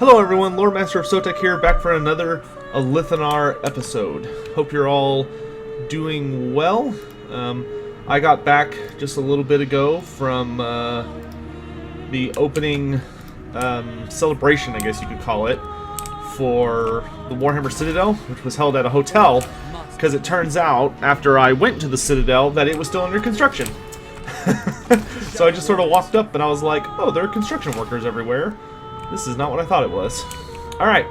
Hello everyone, Loremaster of Sotek here, back for another Alith Anar episode. Hope you're all doing well. I got back just a little bit ago from the opening celebration, I guess you could call it, for the Warhammer Citadel, which was held at a hotel, because it turns out, after I went to the Citadel, that it was still under construction. So I just sort of walked up and I was like, oh, there are construction workers everywhere. This is not what I thought it was. Alright,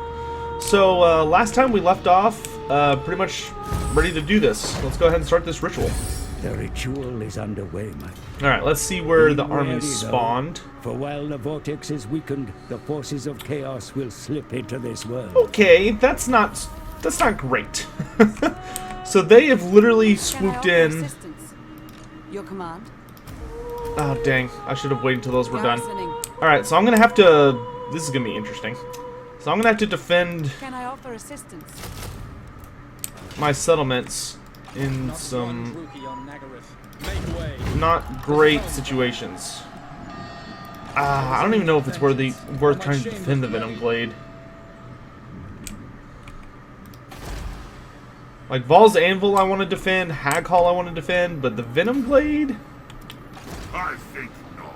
so last time we left off pretty much ready to do this. Let's go ahead and start this ritual. The ritual is underway, man. Alright, let's see where the armies spawned. For while the Vortex is weakened, the forces of chaos will slip into this world. Okay, that's not great. So they have literally swooped in. Your command? Oh dang, I should have waited until those were done. Alright, so I'm gonna have to... This is gonna be interesting. So I'm gonna have to defend Can I offer assistance? my settlements in some not great situations. I don't even know if it's worth trying to defend the Venom Glade. Like Val's Anvil I want to defend, Hag Hall I want to defend, but the Venom Glade? I think not.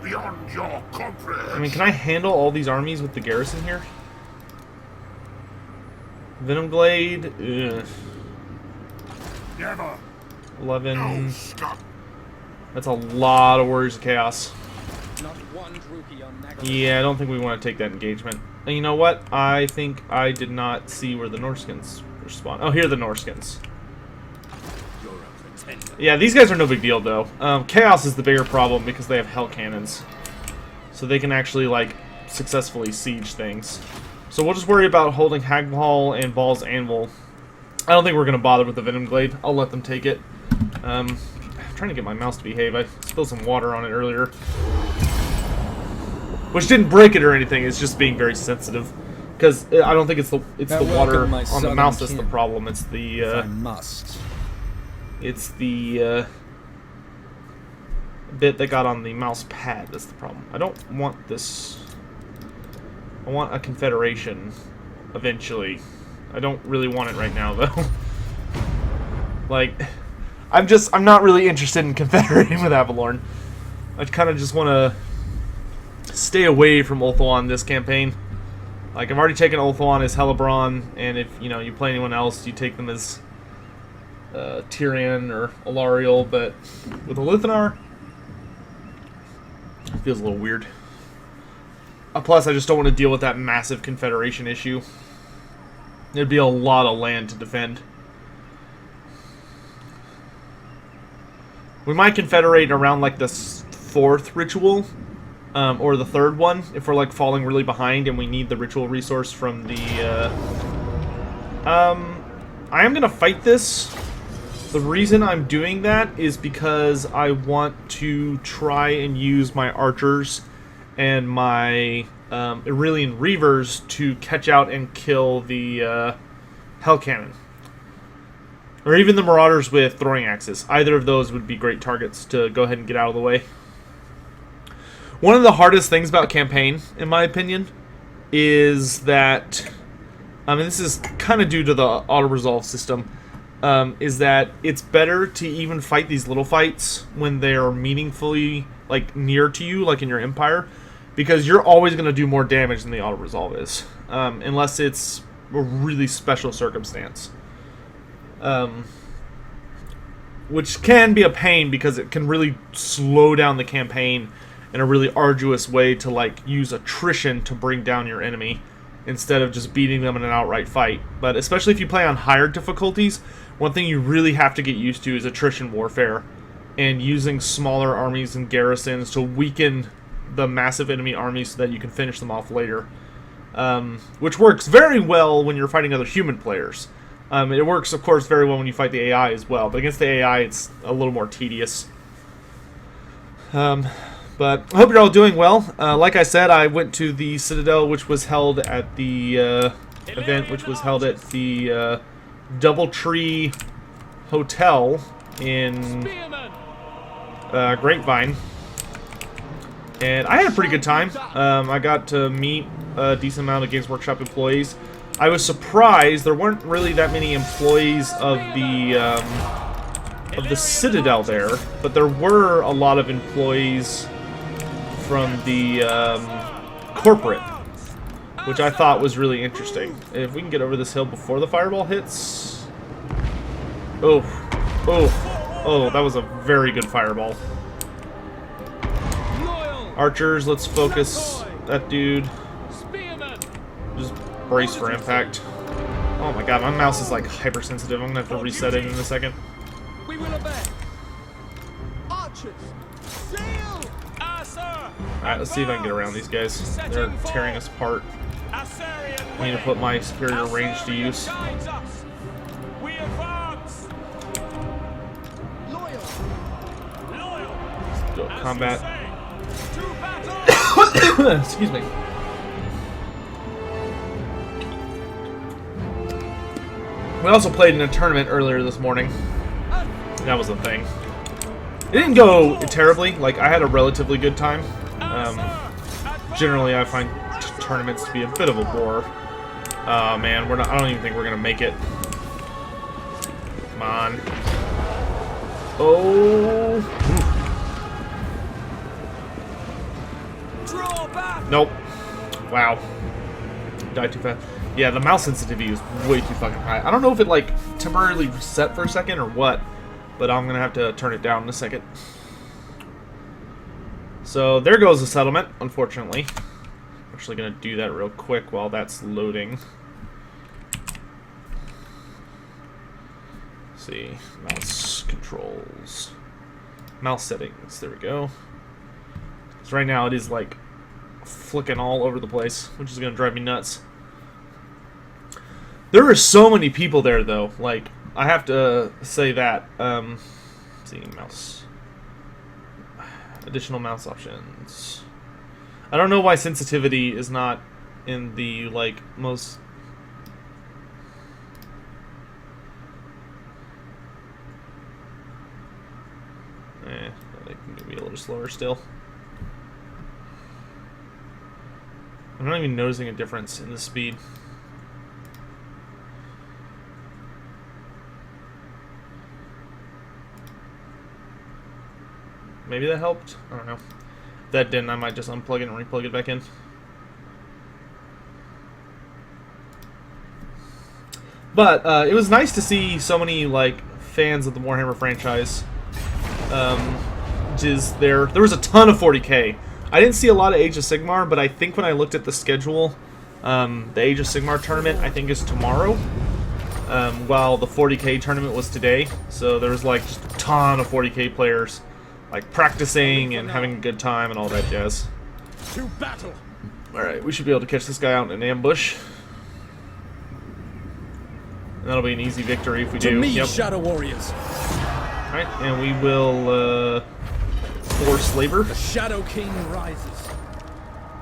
Beyond your comprehension. I mean, can I handle all these armies with the garrison here? Venom Glade, ugh. Never. 11. No, stop. That's a lot of Warriors of Chaos. Not one rupee on Yeah, I don't think we want to take that engagement. And you know what? I think I did not see where the Norskins were spawned. Oh, here are the Norskins. Yeah, these guys are no big deal, though. Chaos is the bigger problem because they have Hell Cannons. So they can actually, like, successfully siege things. So we'll just worry about holding Hag Hall and Val's Anvil. I don't think we're going to bother with the Venom Glade. I'll let them take it. I'm trying to get my mouse to behave. I spilled some water on it earlier. Which didn't break it or anything. It's just being very sensitive. Because I don't think it's the water on the mouse that's the problem. It's the... I must. It's the bit that got on the mouse pad that's the problem. I don't want this. I want a confederation eventually. I don't really want it right now though. Like, I'm not really interested in confederating with Avalorn. I kind of just want to stay away from Ulthuan this campaign. Like, I've already taken Ulthuan as Helebron, and if you play anyone else, you take them as Tyrion or Alariel, but with Alith Anar, it feels a little weird. Plus, I just don't want to deal with that massive confederation issue. There'd be a lot of land to defend. We might confederate around like the fourth ritual, or the third one, if we're like falling really behind and we need the ritual resource from the. I am gonna fight this. The reason I'm doing that is because I want to try and use my archers and my Irillian Reavers to catch out and kill the Hell Cannon. Or even the Marauders with throwing axes. Either of those would be great targets to go ahead and get out of the way. One of the hardest things about campaign, in my opinion, is that... I mean, this is kind of due to the auto-resolve system. Is that it's better to even fight these little fights when they're meaningfully, like, near to you, like in your Empire, because you're always going to do more damage than the auto-resolve is, unless it's a really special circumstance. Which can be a pain because it can really slow down the campaign in a really arduous way to, like, use attrition to bring down your enemy instead of just beating them in an outright fight. But especially if you play on higher difficulties, one thing you really have to get used to is attrition warfare and using smaller armies and garrisons to weaken the massive enemy armies so that you can finish them off later. Which works very well when you're fighting other human players. It works, of course, very well when you fight the AI as well, but against the AI it's a little more tedious. But I hope you're all doing well. Like I said, I went to the Citadel, which was held at the event, which was held at the Doubletree Hotel in Grapevine. And I had a pretty good time. I got to meet a decent amount of Games Workshop employees. I was surprised there weren't really that many employees of the Citadel there, but there were a lot of employees from the corporate, which I thought was really interesting. If we can get over this hill before the fireball hits. Oh, oh, oh! That was a very good fireball. Archers, let's focus that dude. Just brace for impact. Oh my god, my mouse is like hypersensitive. I'm gonna have to reset it in a second. We will obey. Archers, sail! Alright, let's see if I can get around these guys. They're tearing us apart. I need to put my superior range to use. We advance. Loyal. Go combat. Excuse me. We also played in a tournament earlier this morning. That was the thing. It didn't go terribly. Like, I had a relatively good time. Generally, I find tournaments to be a bit of a bore. Man, I don't even think we're gonna make it. Come on. Oh. Nope. Wow. Died too fast. Yeah, the mouse sensitivity is way too fucking high. I don't know if it, like, temporarily reset for a second or what, but I'm gonna have to turn it down in a second. So, there goes the settlement, unfortunately. I'm actually gonna do that real quick while that's loading. Let's see. Mouse controls. Mouse settings. There we go. So right now it is, like, flicking all over the place, which is gonna drive me nuts. There are so many people there, though. Like, I have to say that. Let's see, mouse. Additional mouse options. I don't know why sensitivity is not in the, like, most... They can be a little slower still. I'm not even noticing a difference in the speed. Maybe that helped? I don't know. If that didn't, I might just unplug it and replug it back in. But it was nice to see so many, like, fans of the Warhammer franchise. There was a ton of 40k. I didn't see a lot of Age of Sigmar, but I think when I looked at the schedule, the Age of Sigmar tournament, I think, is tomorrow. While the 40k tournament was today. So there was, like, just a ton of 40k players, like, practicing and having a good time and all that jazz. To battle. Alright, we should be able to catch this guy out in an ambush. And that'll be an easy victory if we do. To me, yep. Shadow Warriors. Alright, and we will force labor. The Shadow King rises.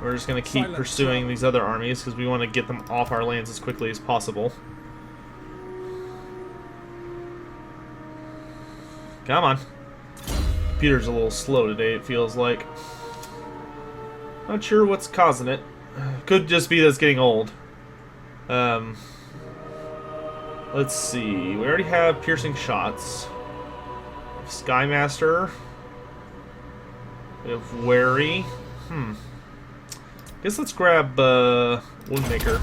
We're just going to keep pursuing these other armies because we want to get them off our lands as quickly as possible. Come on. Computer's a little slow today, it feels like. Not sure what's causing it. Could just be that it's getting old. Let's see. We already have piercing shots. Skymaster. We have Wary. Guess let's grab Woundmaker.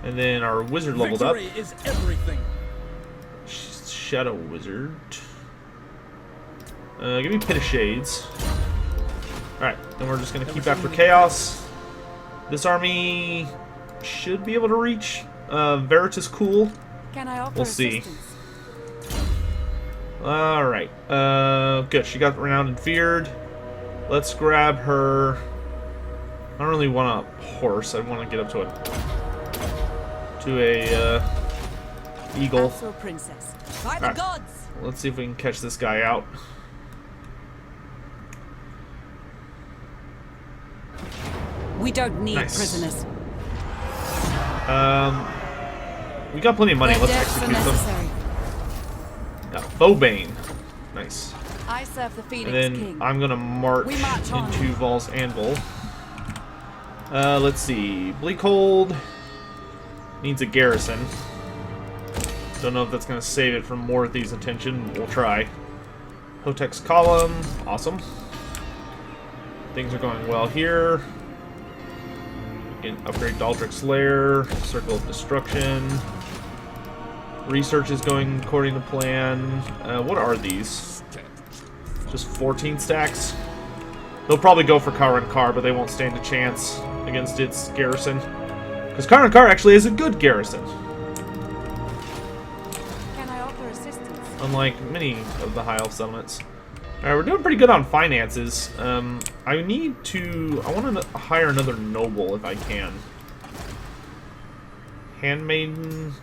And then our wizard leveled up. Victory is everything. Shadow Wizard. Give me Pit of Shades. Alright, then we're just going to keep after Chaos. This army should be able to reach Veritas Cool. Can I offer We'll see. assistance? Alright. Good. She got renowned and feared. Let's grab her. I don't really want a horse. I want to get up to a eagle. Also princess. By the Alright. gods! Let's see if we can catch this guy out. We don't need Nice. prisoners. We got plenty of money. Their Let's deaths are execute them. necessary. Yeah, Bowbane. Nice. I serve the Phoenix And then King. I'm gonna march We march on. into Vol's Anvil. Let's see. Bleakhold needs a garrison. Don't know if that's gonna save it from Morthy's attention. We'll try. Vortex column, awesome. Things are going well here. We can upgrade Daldrich's Lair, Circle of Destruction. Research is going according to plan. What are these? Just 14 stacks? They'll probably go for Kar, but they won't stand a chance against its garrison. Because Kar actually has a good garrison. Can I offer assistance? Unlike many of the High Elf settlements. Alright, we're doing pretty good on finances. I want to hire another noble if I can. Handmaiden.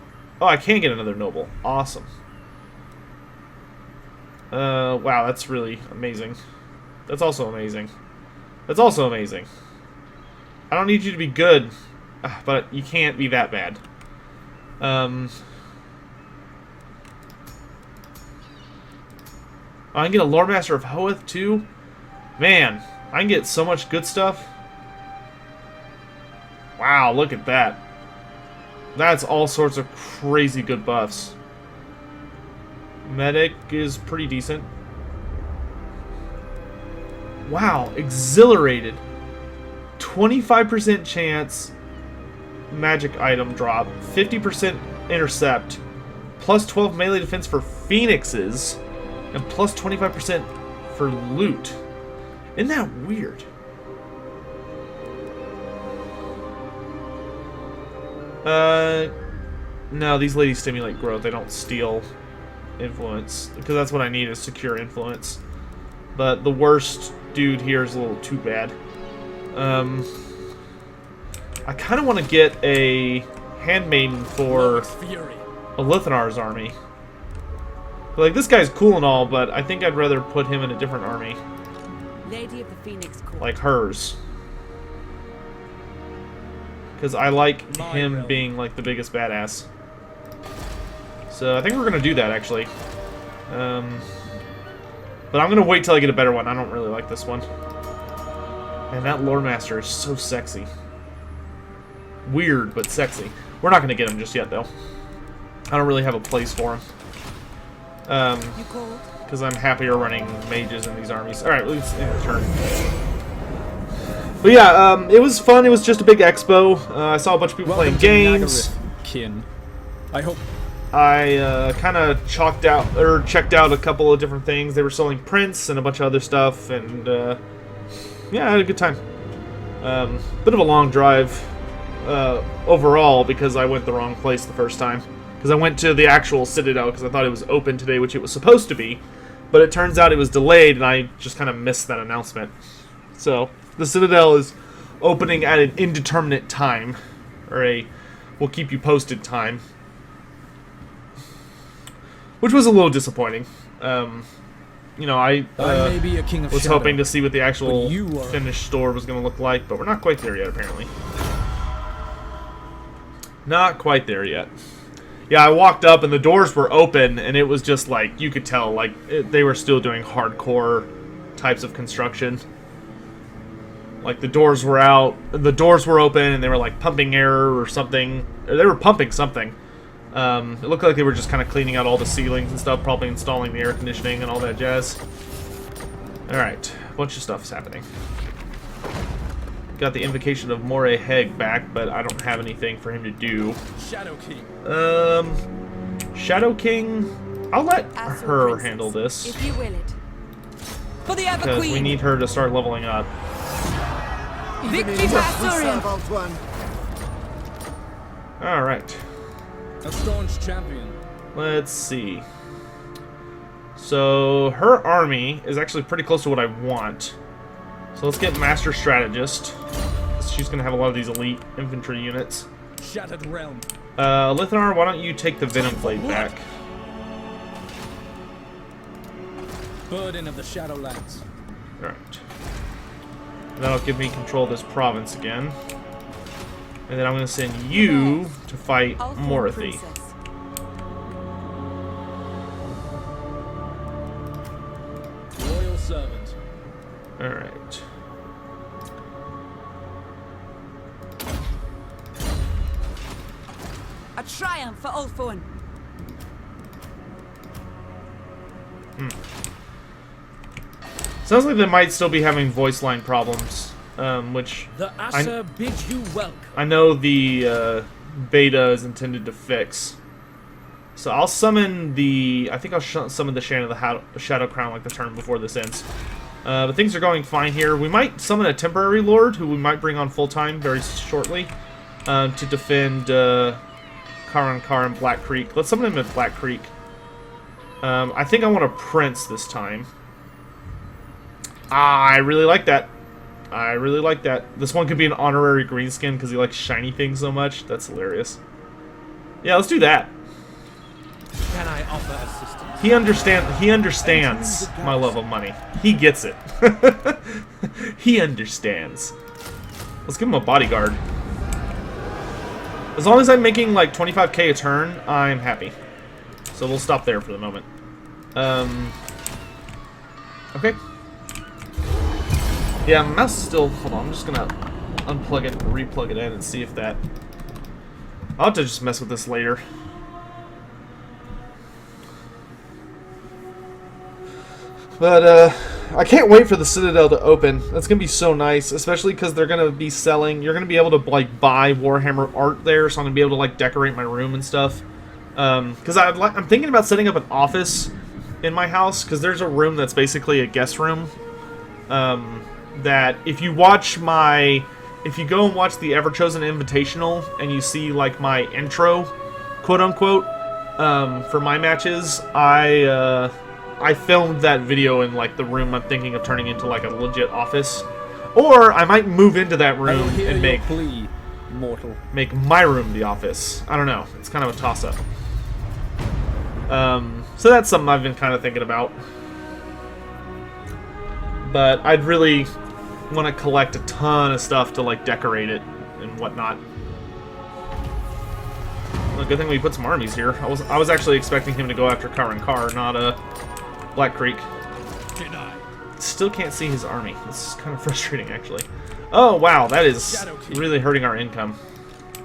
Oh, I can get another noble. Awesome. Wow, that's really amazing. That's also amazing. That's also amazing. I don't need you to be good, but you can't be that bad. I can get a Loremaster of Hoeth too. Man, I can get so much good stuff. Wow, look at that. That's all sorts of crazy good buffs. Medic is pretty decent. Wow, exhilarated. 25% chance magic item drop, 50% intercept, plus 12 melee defense for phoenixes, and plus 25% for loot. Isn't that weird? No, these ladies stimulate growth. They don't steal influence. Because that's what I need is secure influence. But the worst dude here is a little too bad. I kind of want to get a handmaiden for Fury. Alith Anar's army. Like, this guy's cool and all, but I think I'd rather put him in a different army. Lady of the Phoenix Court. Like hers. Because I like him being, like, the biggest badass. So, I think we're going to do that, actually. But I'm going to wait till I get a better one. I don't really like this one. And that Loremaster is so sexy. Weird, but sexy. We're not going to get him just yet, though. I don't really have a place for him. You called? Because I'm happier running mages in these armies. Alright, let's end the turn. But yeah, it was fun. It was just a big expo. I saw a bunch of people playing games. Kin. I hope. I kind of checked out a couple of different things. They were selling prints and a bunch of other stuff, and yeah, I had a good time. Bit of a long drive overall because I went the wrong place the first time. Because I went to the actual Citadel because I thought it was open today, which it was supposed to be. But it turns out it was delayed, and I just kind of missed that announcement. So, the Citadel is opening at an indeterminate time. Or a we'll keep you posted time. Which was a little disappointing. You know, I may be a king of was shadow, hoping to see what the actual but you are... finished store was going to look like, but we're not quite there yet, apparently. Not quite there yet. Yeah, I walked up and the doors were open, and it was just like, you could tell, like, they were still doing hardcore types of construction. Like, the doors were out, the doors were open, and they were, like, pumping air or something. They were pumping something. It looked like they were just kind of cleaning out all the ceilings and stuff, probably installing the air conditioning and all that jazz. Alright, a bunch of stuff's happening. Got the invocation of Moray Heg back, but I don't have anything for him to do. Shadow King. Shadow King, I'll let her Princess, handle this. If you will it. For the Ever Because Queen. we need her to start leveling up. Victory to Asturian. Alright, A staunch champion. let's see. So, her army is actually pretty close to what I want. So let's get Master Strategist. She's going to have a lot of these elite infantry units. Shattered Realm. Alith Anar, why don't you take the Venom Blade back? Burden of the Shadowlands. Alright. That'll give me control of this province again. And then I'm going to send you to fight Morthy. Princess. A triumph for Ulfuan. Sounds like they might still be having voice line problems, which The Asa bids you welcome. I know the beta is intended to fix. So I'll summon the... I think I'll summon the Shadow Crown like the turn before this ends. But things are going fine here. We might summon a temporary lord, who we might bring on full-time very shortly, to defend Karan Kar and Black Creek. Let's summon him at Black Creek. I think I want a prince this time. I really like that. I really like that. This one could be an honorary greenskin because he likes shiny things so much. That's hilarious. Yeah, let's do that. Can I offer assistance? He understands my love of money. He gets it. He understands. Let's give him a bodyguard. As long as I'm making like 25k a turn, I'm happy. So we'll stop there for the moment. Okay. Yeah, my mouse is still... Hold on, I'm just gonna unplug it and replug it in and see if that... I'll have to just mess with this later. But, I can't wait for the Citadel to open. That's gonna be so nice, especially because they're gonna be selling... You're gonna be able to, like, buy Warhammer art there, so I'm gonna be able to, like, decorate my room and stuff. Because I'm thinking about setting up an office in my house, because there's a room that's basically a guest room. That if you watch my... If you go and watch the Everchosen Invitational, and you see, like, my intro, quote-unquote, for my matches, I filmed that video in, like, the room I'm thinking of turning into, like, a legit office. Or I might move into that room and make... plea, mortal. Make my room the office. I don't know. It's kind of a toss-up. So that's something I've been kind of thinking about. But I'd really want to collect a ton of stuff to, like, decorate it and whatnot. Well, good thing we put some armies here. I was actually expecting him to go after Karan Kar, not Black Creek. Still can't see his army. This is kind of frustrating, actually. Oh, wow, that is really hurting our income.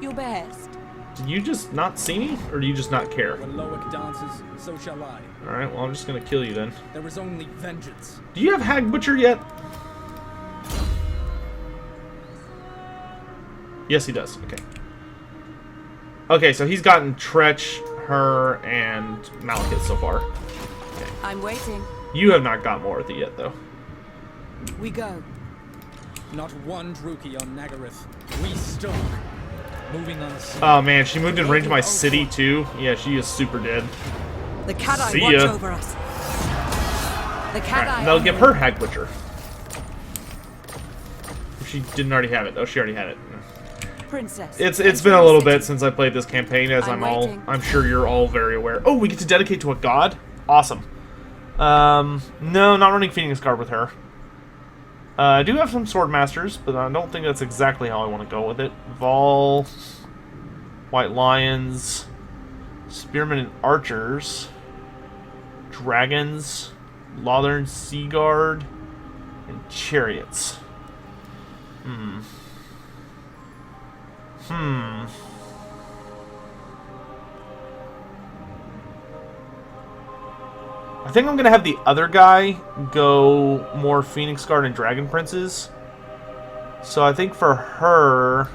Your best. Did you just not see me, or do you just not care? When Loic dances, so shall I. Alright, well, I'm just gonna kill you then. There is only vengeance. Do you have Hag Butcher yet? Yes, he does. Okay. Okay, so he's gotten Tretch, her, and Malekith so far. Okay. I'm waiting. You have not got more with it yet, though. We go. Not one Druki on Nagaryth. We stalk. Moving on. Oh man, she moved in range of my city too. Yeah, she is super dead. The Cat-Eye See watch ya. over us. The Alright, Cat-Eye. they'll give her Hag Butcher. If she didn't already have it. Oh, she already had it. Princess. It's been a little bit since I played this campaign, as I'm I'm waiting. sure you're all very aware. Oh, we get to dedicate to a god? Awesome. No, not running Phoenix Guard with her. I do have some Sword Masters, but I don't think that's exactly how I want to go with it. Vol, White Lions, Spearmen and Archers, Dragons, Lothern Sea Guard, and Chariots. I think I'm going to have the other guy go more Phoenix Guard and Dragon Princes. So I think for her...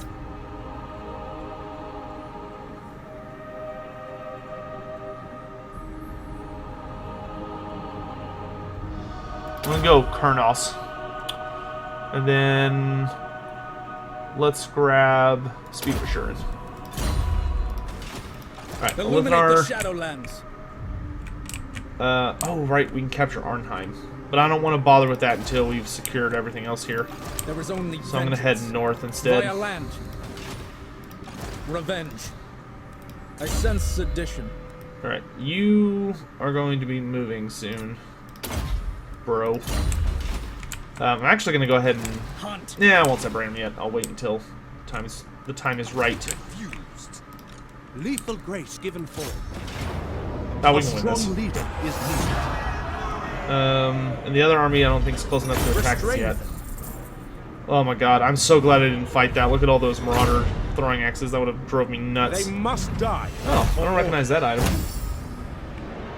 I'm going to go Kurnos. And then... Let's grab Speed of Assurance. Alright, Illuminate Alith the Anar. Shadowlands. Oh, right, we can capture Arnheim. But I don't want to bother with that until we've secured everything else here. There is only So I'm going to head north instead. Via land. Revenge. I sense sedition. Alright, you are going to be moving soon, bro. I'm actually going to go ahead and... Hunt. Yeah, I won't separate them yet. I'll wait until the time is right. Fused. Lethal grace given form. Oh, we A can win this. strong leader is needed. And the other army I don't think is close enough to attack us Restrain yet. them. Oh my god, I'm so glad I didn't fight that. Look at all those Marauder throwing axes. That would have drove me nuts. They must die. Oh, I don't recognize that item.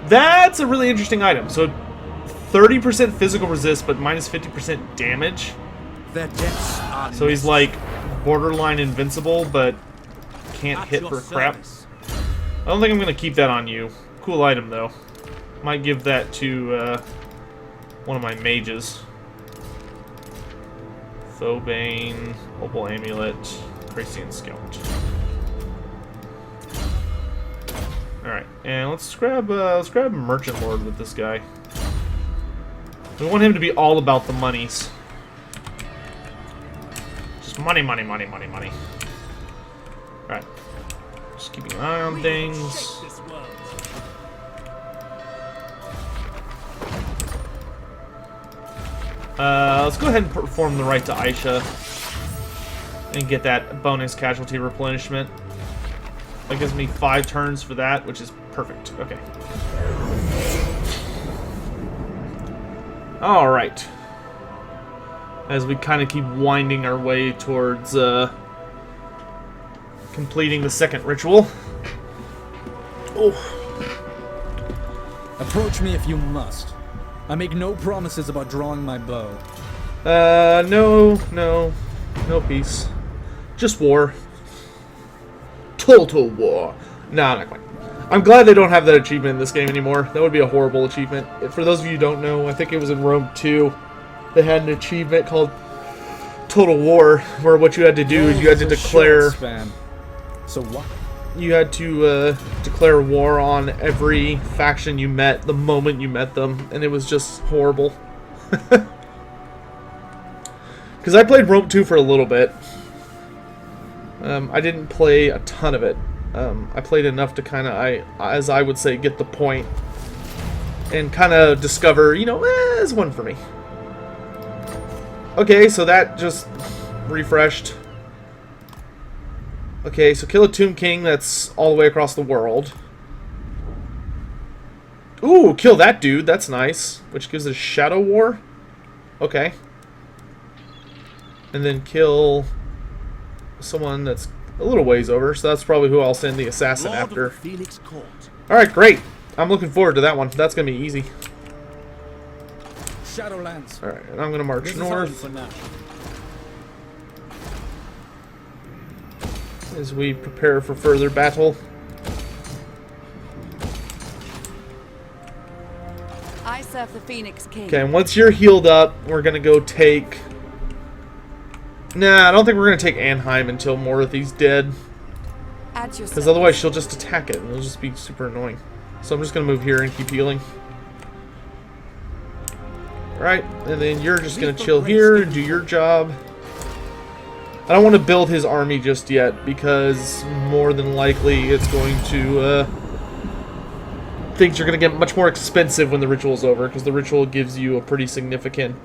That's a really interesting item. So 30% physical resist, but minus 50% damage. Their deaths are So he's like borderline invincible, but can't at hit your for crap. service. I don't think I'm going to keep that on you. Cool item, though. Might give that to one of my mages. Thobane, Opal Amulet, Cracian Scout. Alright, and let's grab Merchant Lord with this guy. We want him to be all about the monies. Just money, money, money, money, money. Alright. Just keeping an eye on things. Let's go ahead and perform the rite to Aisha and get that bonus casualty replenishment. That gives me 5 turns for that, which is perfect. Okay. Alright. As we kind of keep winding our way towards completing the second ritual. Oh. Approach me if you must. I make no promises about drawing my bow. No peace. Just war. Total war. Nah, not quite. I'm glad they don't have that achievement in this game anymore. That would be a horrible achievement. For those of you who don't know, I think it was in Rome 2. They had an achievement called Total War, where what you had to do is you had to declare... So what? You had to declare war on every faction you met the moment you met them, and it was just horrible. Because I played Rome 2 for a little bit. I didn't play a ton of it. I played enough to kind of, as I would say, get the point. And kind of discover, you know, there's one for me. Okay, so that just refreshed. Okay, so kill a Tomb King that's all the way across the world. Ooh, kill that dude. That's nice. Which gives us Shadow War. Okay. And then kill someone that's a little ways over. So that's probably who I'll send the assassin Lord after. of the Phoenix Court. Alright, great. I'm looking forward to that one. That's going to be easy. Shadowlands. Alright, and I'm going to march This is home north for now. as we prepare for further battle. I serve the Phoenix King. Okay, and once you're healed up, we're going to go take... Nah, I don't think we're going to take Anheim until Morothi's dead. Add your Because otherwise she'll just attack it, and it'll just be super annoying. So I'm just going to move here and keep healing. Alright, and then you're just going to chill here and do your job. I don't want to build his army just yet, because more than likely it's going to... things are going to get much more expensive when the ritual's over, because the ritual gives you a pretty significant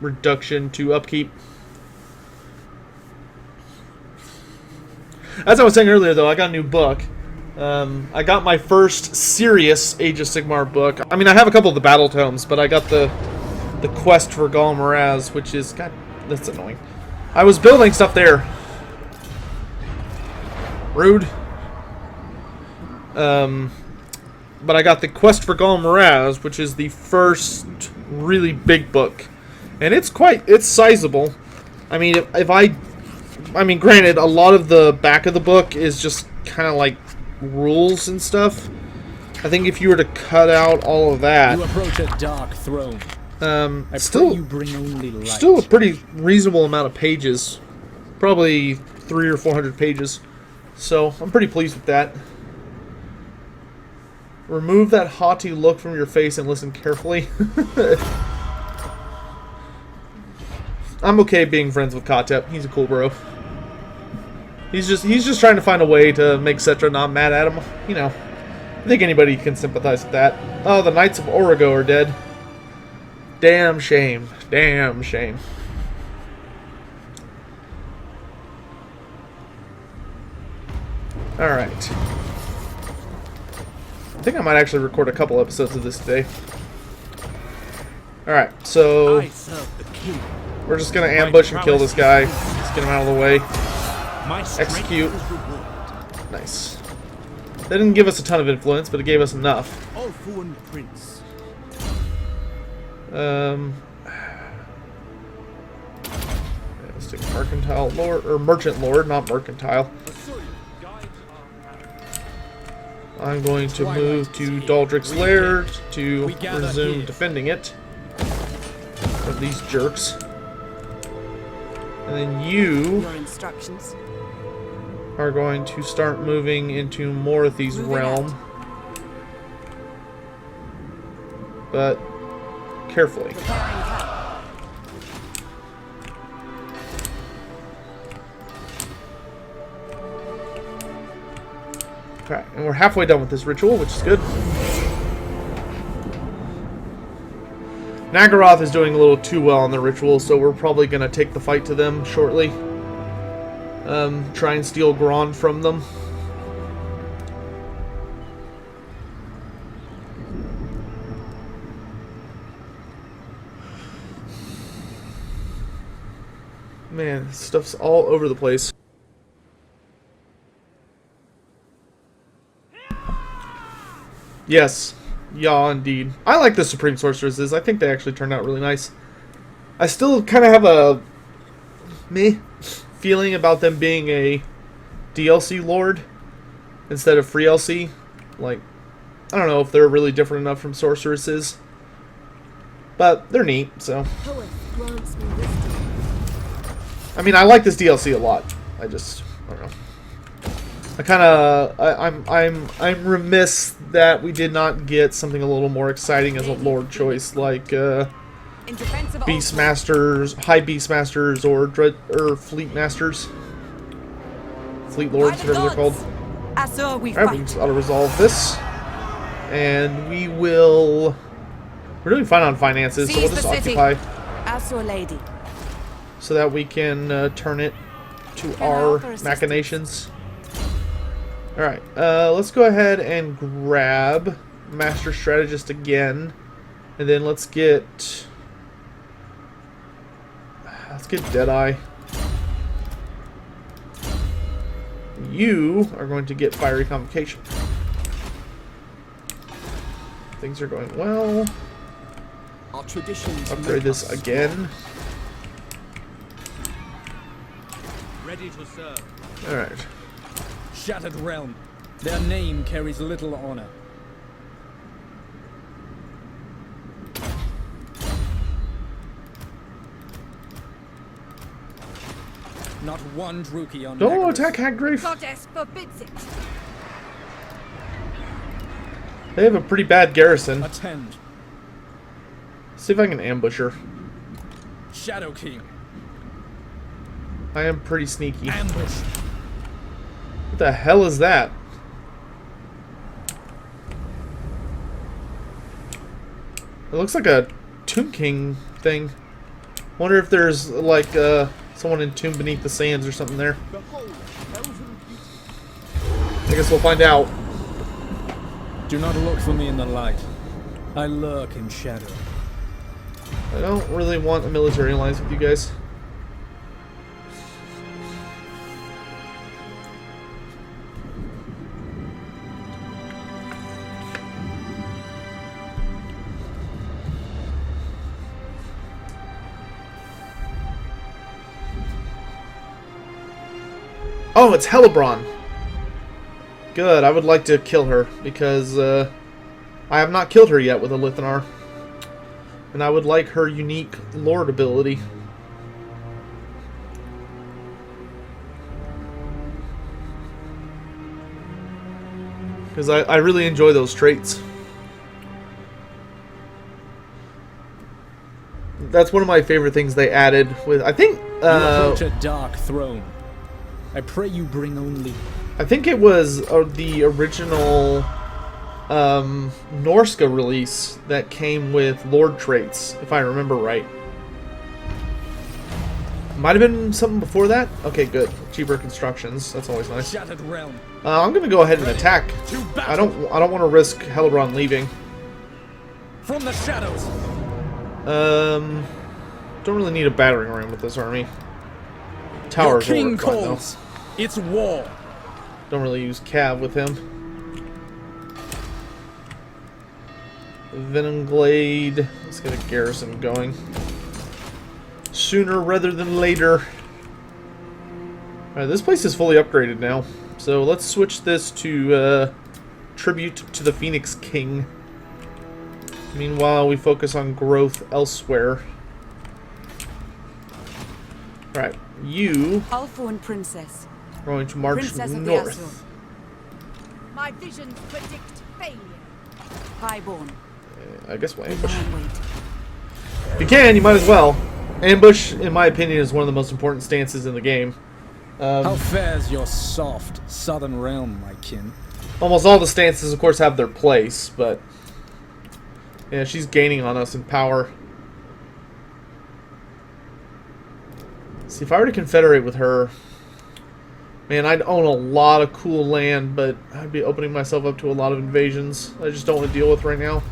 reduction to upkeep. As I was saying earlier, though, I got a new book. I got my first serious Age of Sigmar book. I mean, I have a couple of the battle tomes, but I got the quest for Gol Moraz, which is... God, that's annoying. I was building stuff there. Rude. But I got the quest for Gol Moraz, which is the first really big book. And it's sizable. I mean, I mean, granted, a lot of the back of the book is just kind of like rules and stuff. I think if you were to cut out all of that... You approach a dark throne. I still, pray you bring only light. still a pretty reasonable amount of pages. Probably 300 or 400 pages. So, I'm pretty pleased with that. Remove that haughty look from your face and listen carefully. I'm okay being friends with Kotep. He's a cool bro. He's just trying to find a way to make Cetra not mad at him. You know, I think anybody can sympathize with that. Oh, the Knights of Origo are dead. Damn shame. Damn shame. Alright. I think I might actually record a couple episodes of this today. Alright, so... I serve the king. We're just gonna ambush and kill this guy. Let's get him out of the way. My strength Execute. is rewarded. Nice. They didn't give us a ton of influence, but it gave us enough. Alfuan Prince. Let's take Mercantile Lord, or Merchant Lord, not Mercantile. I'm going to move to Daldrick's Lair to resume defending it of these jerks. And then you Your instructions. are going to start moving into Morathi's realm. But carefully. Preparing camp. Okay, and we're halfway done with this ritual, which is good. Nagaroth is doing a little too well on the ritual, so we're probably going to take the fight to them shortly. Try and steal Gron from them. Man, this stuff's all over the place. Yes. Yeah, indeed. I like the Supreme Sorceresses. I think they actually turned out really nice. I still kind of have a meh feeling about them being a DLC Lord instead of free LC. Like, I don't know if they're really different enough from Sorceresses. But they're neat, so. I mean, I like this DLC a lot. I don't know. I kind of, I'm remiss that we did not get something a little more exciting as a Lord choice, like Beastmasters, High Beastmasters, or Fleet Masters, Fleet Lords, whatever they're called. Alright, we just ought to resolve this, and we will. We're doing fine on finances, so we'll just occupy, lady. so that we can turn it to our machinations. Alright, let's go ahead and grab Master Strategist again. And then let's get Deadeye. You are going to get Fiery Convocation. Things are going well. Our traditions Upgrade this again. ready to serve. Alright. Shattered realm. Their name carries little honor. Not one Druki on Don't Nagaroth. attack Haggrave. Goddess forbids it. They have a pretty bad garrison. Attend. See if I can ambush her. Shadow King. I am pretty sneaky. Ambush. What the hell is that? It looks like a Tomb King thing. Wonder if there's like someone entombed beneath the sands or something there. I guess we'll find out. Do not look for me in the light. I lurk in shadow. I don't really want a military alliance with you guys. Oh, it's Hellebrand. Good, I would like to kill her, because I have not killed her yet with Alith Anar. And I would like her unique Lord ability. Because I really enjoy those traits. That's one of my favorite things they added with, I think, You approach a dark throne. I pray you bring only. I think it was the original Norska release that came with Lord traits, if I remember right. Might have been something before that? Okay, good. Cheaper constructions. That's always nice. Shattered realm. I'm gonna go ahead and attack. I don't want to risk Hellebrand leaving. From the shadows. Don't really need a battering ram with this army. Your Towers will king work fine, though. calls. It's war. Don't really use cav with him. Venom Glade. Let's get a garrison going. Sooner rather than later. Alright, this place is fully upgraded now. So let's switch this to Tribute to the Phoenix King. Meanwhile, we focus on growth elsewhere. Alright, you Althorn Princess. are going to march Princess of the north. Azure. My visions predict failure. Highborn. I guess we'll Lie ambush. in wait. If you can, you might as well. Ambush, in my opinion, is one of the most important stances in the game. How fares your soft southern realm, my kin? Almost all the stances, of course, have their place, but... yeah, she's gaining on us in power. See, if I were to confederate with her... man, I'd own a lot of cool land, but I'd be opening myself up to a lot of invasions I just don't want to deal with right now.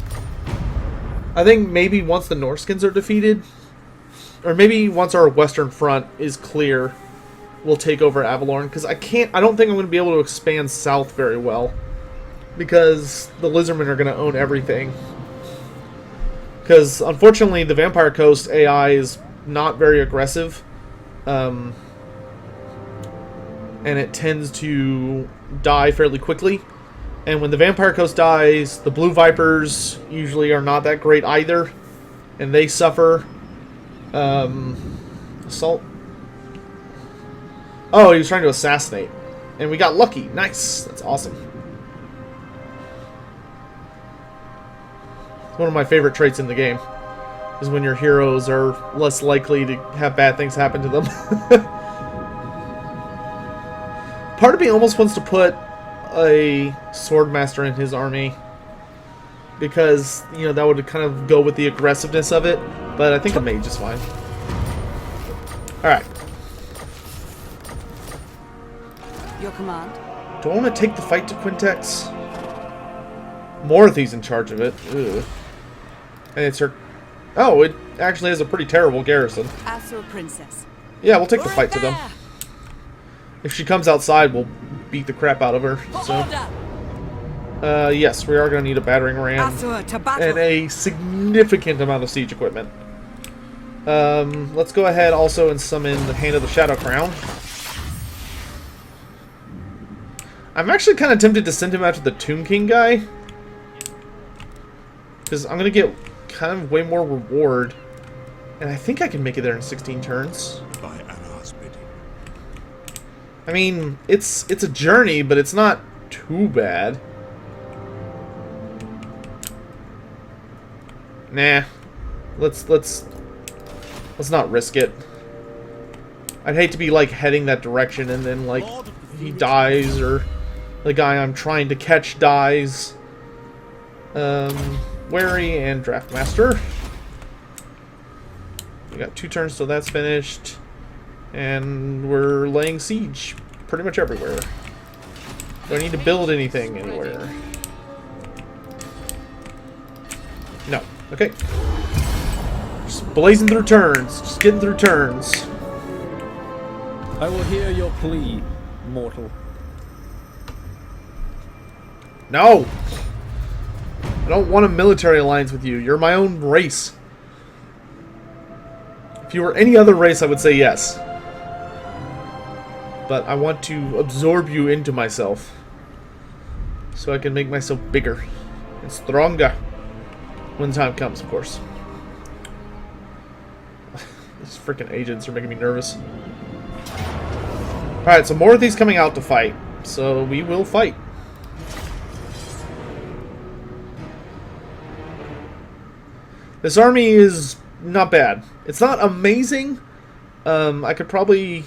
I think maybe once the Norskins are defeated, or maybe once our western front is clear, we'll take over Avalorn, because I don't think I'm going to be able to expand south very well, because the Lizardmen are going to own everything. Because, unfortunately, the Vampire Coast AI is not very aggressive, and it tends to die fairly quickly. And when the Vampire Coast dies, the Blue Vipers usually are not that great either, and they suffer. Assault. Oh, he was trying to assassinate. And we got lucky. Nice. That's awesome. It's one of my favorite traits in the game, is when your heroes are less likely to have bad things happen to them. Part of me almost wants to put a Swordmaster in his army, because, you know, that would kind of go with the aggressiveness of it, but I think a mage is fine. Alright. Your command. Do I want to take the fight to Quintex? Morthy's in charge of it. Ugh. And it's her... oh, it actually has a pretty terrible garrison. Azure Princess. Yeah, we'll take the fight to them. If she comes outside, we'll beat the crap out of her. So, yes, we are going to need a battering ram Azure to battle. and a significant amount of siege equipment. Let's go ahead also and summon the Hand of the Shadow Crown. I'm actually kind of tempted to send him after the Tomb King guy, because I'm going to get kind of way more reward, and I think I can make it there in 16 turns. By Anar's bidding. I mean, it's a journey, but it's not too bad. Nah, let's not risk it. I'd hate to be like heading that direction and then like he dies, or the guy I'm trying to catch dies. Wary and Draftmaster. We got 2 turns till that's finished. And we're laying siege pretty much everywhere. Don't need to build anything anywhere. No. Okay. Just blazing through turns. Just getting through turns. I will hear your plea, mortal. No! I don't want a military alliance with you. You're my own race. If you were any other race, I would say yes. But I want to absorb you into myself, so I can make myself bigger and stronger when the time comes, of course. These freaking agents are making me nervous. Alright, so Morthy's coming out to fight, so we will fight. This army is not bad. It's not amazing. I could probably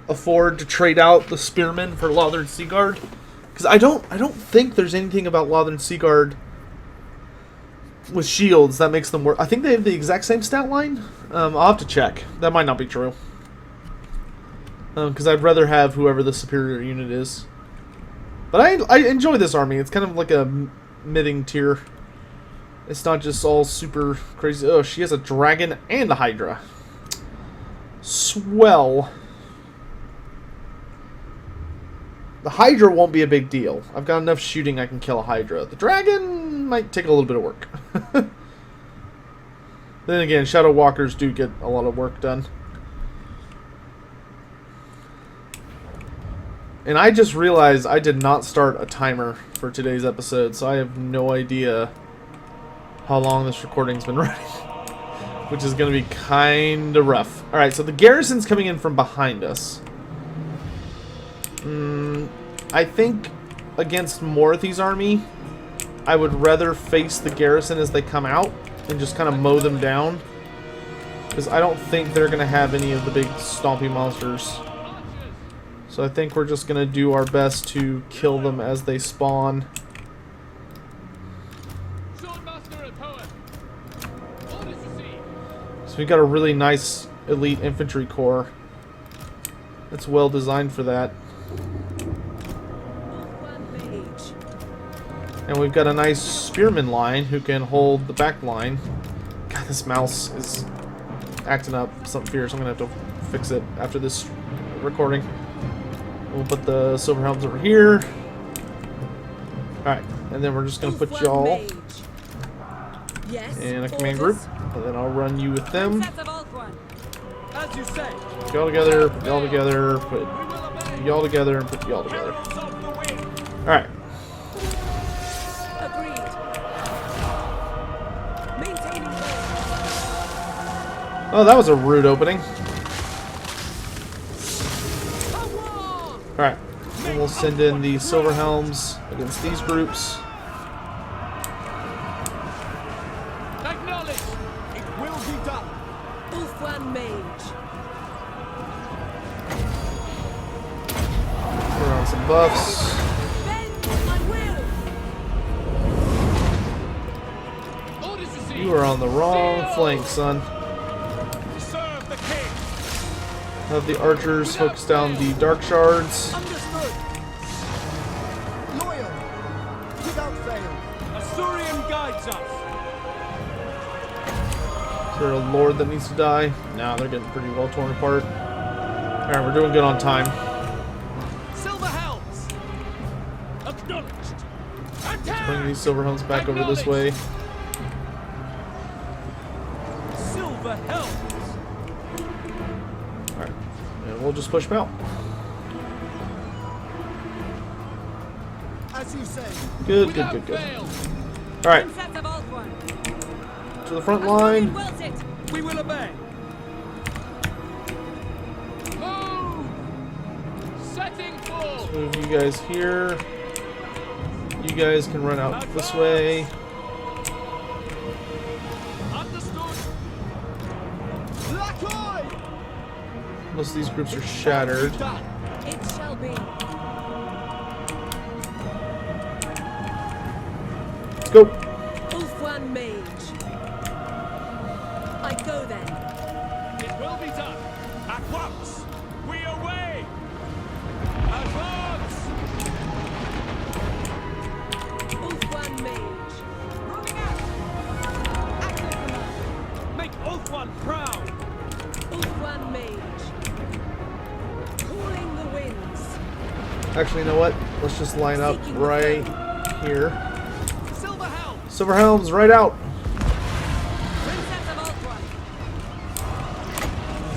afford to trade out the Spearmen for Lothern Seaguard, because I don't think there's anything about Lothern Seaguard with shields that makes them work. I think they have the exact same stat line. I'll have to check. That might not be true, because I'd rather have whoever the superior unit is. But I enjoy this army. It's kind of like a middling tier. It's not just all super crazy. Oh, she has a dragon and a Hydra. Swell. The Hydra won't be a big deal. I've got enough shooting I can kill a Hydra. The Dragon might take a little bit of work. Then again, Shadow Walkers do get a lot of work done. And I just realized I did not start a timer for today's episode, so I have no idea how long this recording's been running. Which is going to be kind of rough. Alright, so the garrison's coming in from behind us. I think against Morothy's army, I would rather face the garrison as they come out and just kind of mow them down. Because I don't think they're going to have any of the big stompy monsters. So I think we're just going to do our best to kill them as they spawn. So we've got a really nice elite infantry corps. That's well designed for that. And we've got a nice spearman line who can hold the back line. God, this mouse is acting up something fierce. I'm going to have to fix it after this recording. We'll put the silver helms over here. Alright, and then we're just going to put y'all in a command group. And then I'll run you with them. As you say. Put y'all together, put y'all together, put y'all together, and put y'all together. Alright. Oh, that was a rude opening. Alright, and we'll send in the silver helms against these groups. Acknowledge. It will be done. Ulfwan Mage. Put on some buffs. Bend my will. You are on the wrong flank, son. Serve the king. Have the archers focus down the dark shards. Understood. Loyal. Without fail. Asturian guides us. Is there a lord that needs to die? No, they're getting pretty well torn apart. Alright, we're doing good on time. Silver helms. Acknowledged. Attack. Bring these silver helms back over this way. Silver helms. Alright, and we'll just push them out. As you say. Good, good, good, good. Alright, Princess of Alith. to the front line. Wills it. We will obey. Move! Setting full! Move you guys here. You guys can run out this way. Understood. Black eye. Most of these groups are shattered. Done. It shall be. Let's go. Ulfwan Mage. I go then. It will be done. At once. We away. Advance. Ulfwan Mage. Moving out. Active command. Make Ulfwan proud. Ulfwan Mage. Cooling the winds. Actually, you know what? Let's just line up right here. Silver helm. Silver helms, right out. Princess of Alith.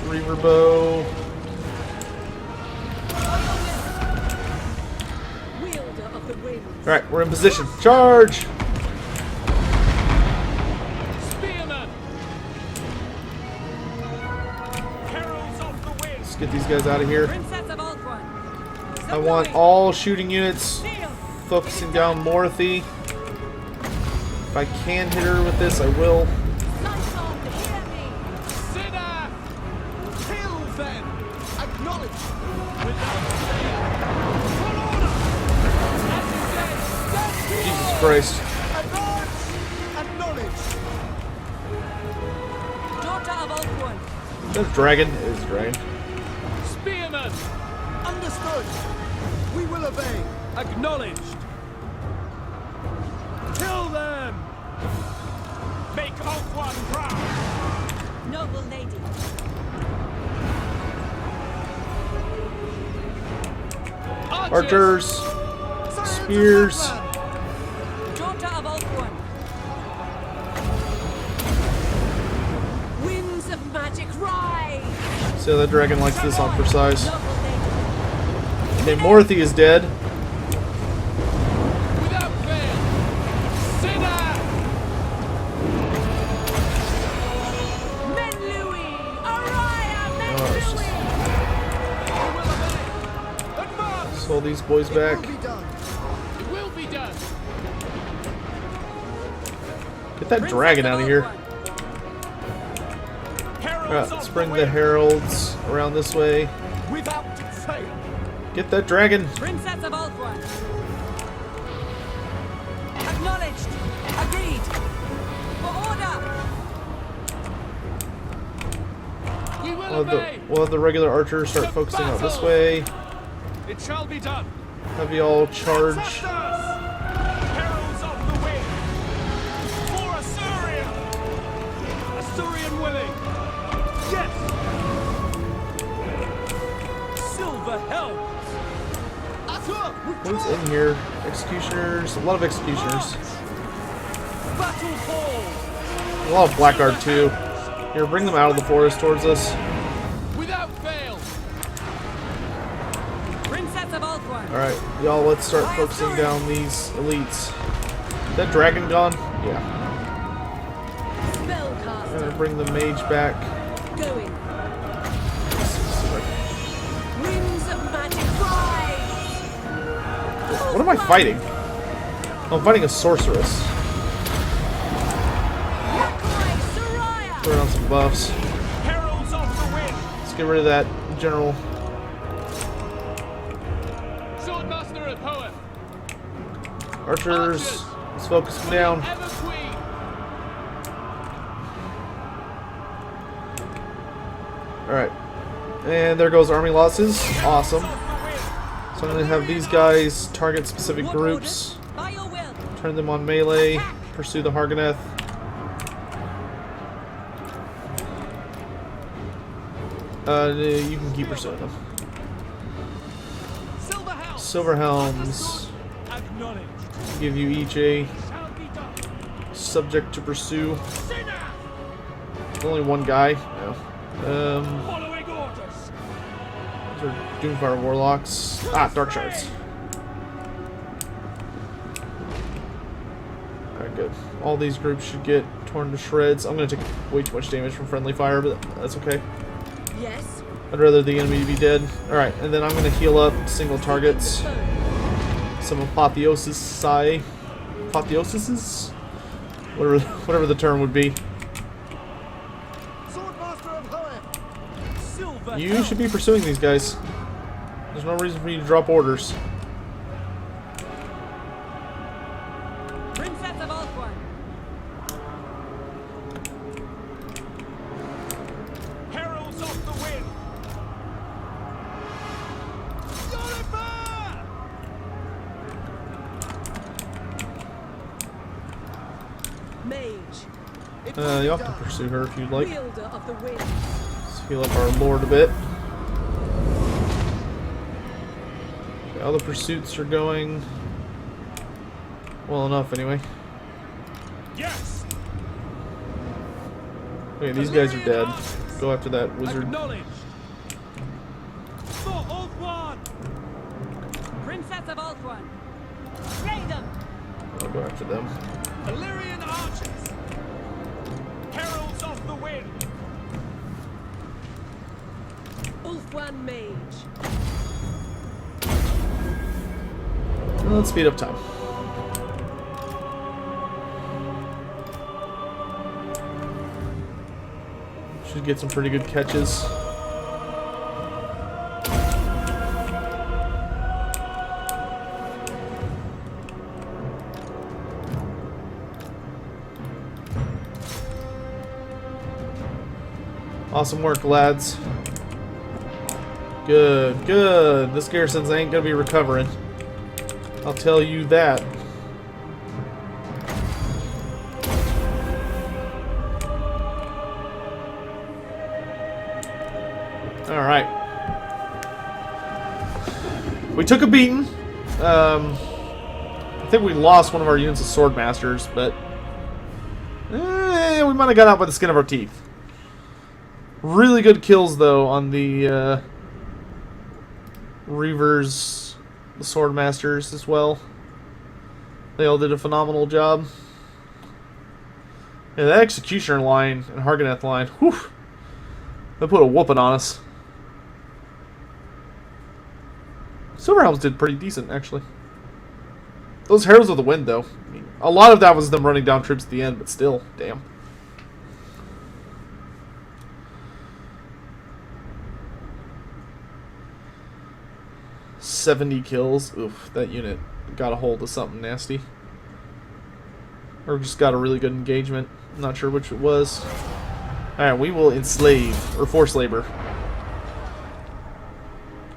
Reaver bow. Wielder of the winds. Alright, we're in position. Charge! Spearman. Heralds of the wind. Let's get these guys out of here. Princess of Alith. I want all shooting units Seal. focusing down Morothy. If I can hit her with this, I will. Lyson, hear me. Sinner. Kill them. Acknowledge. Without fail. Full order. As you say. Stand Jesus Christ. Advance. Acknowledge. Daughter of Alith. Is that a dragon? It is a dragon. Spearman. Understood. We will obey. Acknowledged. Kill them. Make Ulfwan proud. Noble lady. Archers, spears. Jota of Alcuin. Winds of magic rise. See how the dragon likes this on precise. Double they Okay, Morthy is dead. Without fail. Sinner! Menlui! Araya Oh, it's just- Menlui! Advance! Pull these boys back. It will be done. Get that dragon out of here. Heralds Alright, let's of bring the wind. heralds around this way. Without fail. Get that dragon. Princess of Alcuin. Acknowledged. Agreed. For order. We will obey. We'll have the regular archers start focusing out this way. It shall be done. Have you all charge. Ancestors! Heralds of the wind. For Assyria. Assyrian willing. Yes. Silver helms. What's in here? Executioners. A lot of executioners. Battle fall. A lot of blackguard too. Here, bring them out of the forest towards us. Without fail. Princess of Alcuin. Alright, y'all, let's start focusing down these elites. That dragon gone? Yeah. I'm gonna Spellcaster. bring the mage back. Going. Winds of magic rise. What am I fighting? I'm fighting a sorceress. Yakai Saraya. Put on some buffs. Heralds of the wind. Let's get rid of that general. Swordmaster and poet. Archers, let's focus them down. Ever queen. Alright. And there goes army losses. Awesome. Of the wind. So I'm going to have these guys target specific What groups, orders? By your will. turn them on melee, pursue the Harganeth. You can keep pursuing them. Silver helms. Silver Helms Acknowledged. give you each a Shall be done. subject to pursue. Sinner. Only one guy. No. Following orders. These are Doomfire Warlocks. Ah, Dark Shards. Alright, good. All these groups should get torn to shreds. I'm going to take way too much damage from friendly fire, but that's okay. Yes. I'd rather the enemy be dead. Alright, and then I'm going to heal up single targets. Some apotheosis. Apotheosises? Whatever the term would be. Swordmaster of Hoenn. Silver You should be pursuing these guys. There's no reason for you to drop orders. Princess of Alcuin. Heralds of the wind. Loremaster! Mage. You'll have to pursue her if you'd like. Wielder of the winds. Let's heal up our lord a bit. Okay, all the pursuits are going well enough anyway. Yes. Okay, these guys are dead. Go after that wizard. Acknowledged. For Old One. Princess of Alcuin. Slay them. I'll go after them. Illyrian archers. Heralds of the wind. Ulfwan Mage. Well, let's speed up time. Should get some pretty good catches. Awesome work, lads. Good, good. This garrison's ain't gonna be recovering. I'll tell you that. Alright. We took a beating. I think we lost one of our units of Swordmasters, but we might have got out by the skin of our teeth. Really good kills, though, on the Reavers, the Swordmasters as well. They all did a phenomenal job. Yeah, that Executioner line and Hargoneth line, whew, they put a whooping on us. Silverhelms did pretty decent, actually. Those Heralds of the Wind, though. I mean, a lot of that was them running down troops at the end, but still, damn. $70 kills. Oof, that unit got a hold of something nasty. Or just got a really good engagement. I'm not sure which it was. Alright, we will enslave, or force labor.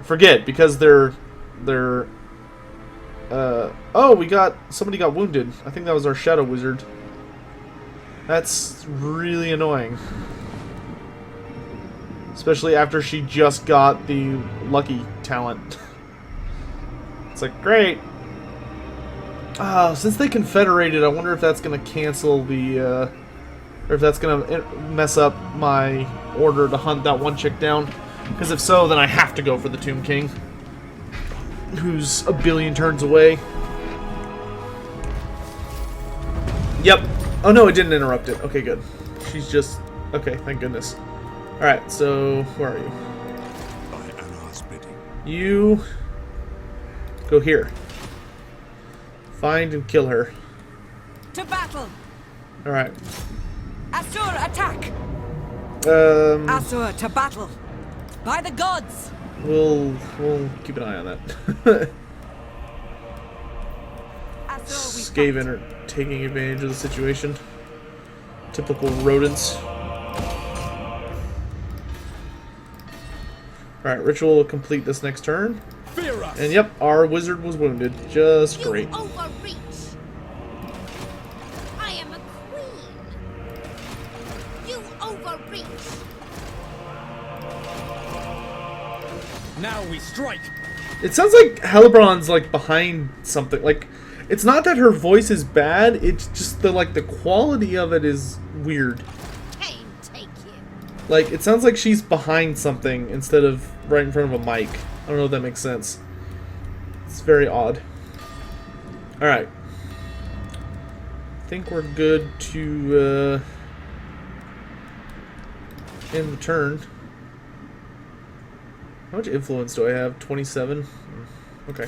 Forget, because they're oh, somebody got wounded. I think that was our Shadow Wizard. That's really annoying. Especially after she just got the lucky talent. It's like, great. Since they confederated, I wonder if that's going to cancel the, or if that's going to mess up my order to hunt that one chick down. Because if so, then I have to go for the Tomb King, who's a billion turns away. Yep. Oh no, it didn't interrupt it. Okay, good. She's just... Okay, thank goodness. Alright, so... Where are you? By Anar's bidding. You... Go here. Find and kill her. To battle! Alright. Asur, attack! Asur, to battle! By the gods! We'll keep an eye on that. Asur, we Skaven are taking advantage of the situation. Typical rodents. Alright, Ritual will complete this next turn. Fear us! And yep, our wizard was wounded. Just great. You overreach. I am a queen. You overreach. Now we strike. It sounds like Hellebron's like behind something. Like, it's not that her voice is bad, it's just the like the quality of it is weird. Cain take you. Like, it sounds like she's behind something instead of right in front of a mic. I don't know if that makes sense. It's very odd. Alright. I think we're good to end the turn. How much influence do I have? 27? Okay.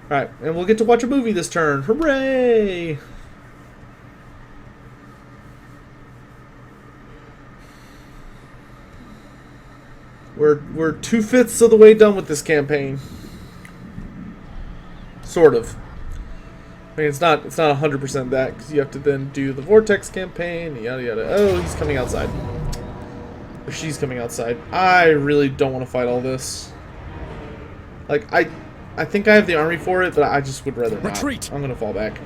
Alright, and we'll get to watch a movie this turn. Hooray! We're 2/5 of the way done with this campaign. Sort of. I mean, it's not 100% that, because you have to then do the Vortex campaign, yada yada. Oh, he's coming outside. Or she's coming outside. I really don't want to fight all this. Like, I think I have the army for it, but I just would rather not. Retreat! I'm gonna fall back.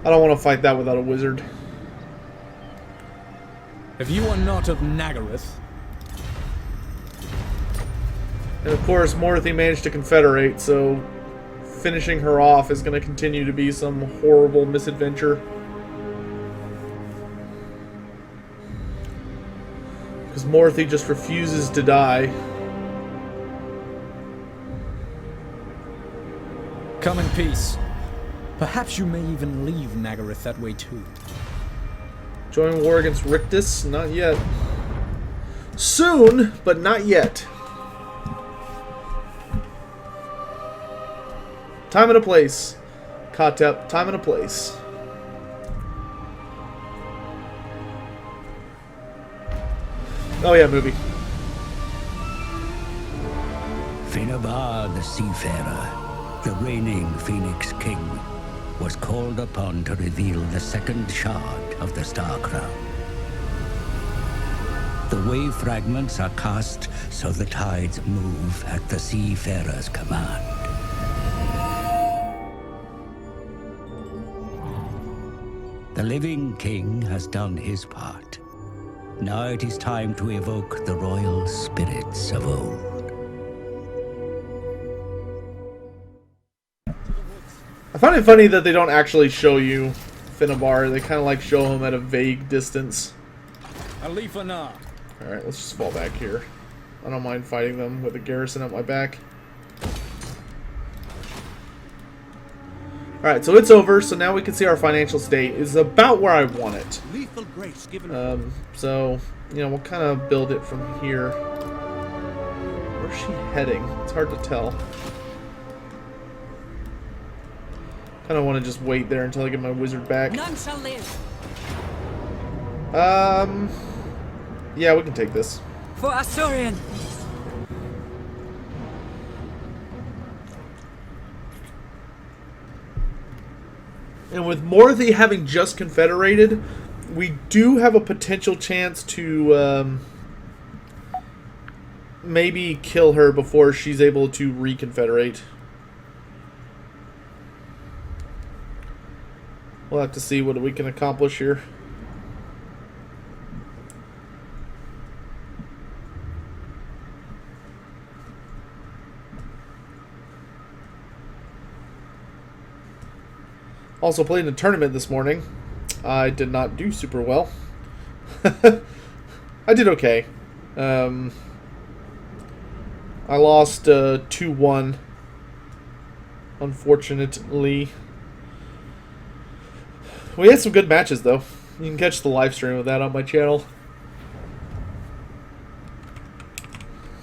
I don't want to fight that without a wizard. If you are not of Naggareth, And of course, Morothy managed to confederate, so finishing her off is going to continue to be some horrible misadventure. Because Morothy just refuses to die. come in peace. Perhaps you may even leave Naggareth that way too. Join war against Rictus? Not yet. Soon, but not yet. Time and a place. Kotep, time and a place. Oh yeah, movie. Finabar the Seafarer, the reigning Phoenix King, was called upon to reveal the second shard of the Star Crown. The wave fragments are cast so the tides move at the Seafarer's command. The living king has done his part. Now it is time to evoke the royal spirits of old. I find it funny that they don't actually show you Finabar. They kind of like show him at a vague distance. Alith Anar. Alright, let's just fall back here. I don't mind fighting them with a garrison at my back. Alright, so it's over, so now we can see our financial state is about where I want it. Lethal grace given. So, you know, we'll kind of build it from here. Where's she heading? It's hard to tell. Kind of want to just wait there until I get my wizard back. None shall live. Yeah, we can take this. For Asturian. And with Morthy having just confederated, we do have a potential chance to maybe kill her before she's able to reconfederate. We'll have to see what we can accomplish here. Also played in a tournament this morning. I did not do super well. I did okay. I lost 2-1. Unfortunately. We had some good matches though. You can catch the live stream of that on my channel.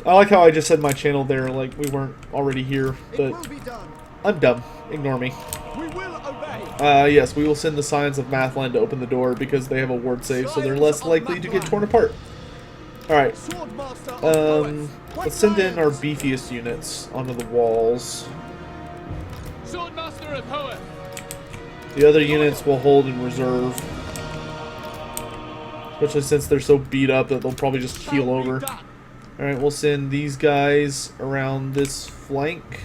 I like how I just said my channel there like we weren't already here, but I'm dumb. Ignore me. We will obey. Yes, we will send the Scions of Mathland to open the door because they have a ward save, so they're less likely to get torn apart. Alright. Let's send in our beefiest units onto the walls. Swordmaster of Hoeth. The other units will hold in reserve. Especially since they're so beat up that they'll probably just keel over. Alright, we'll send these guys around this flank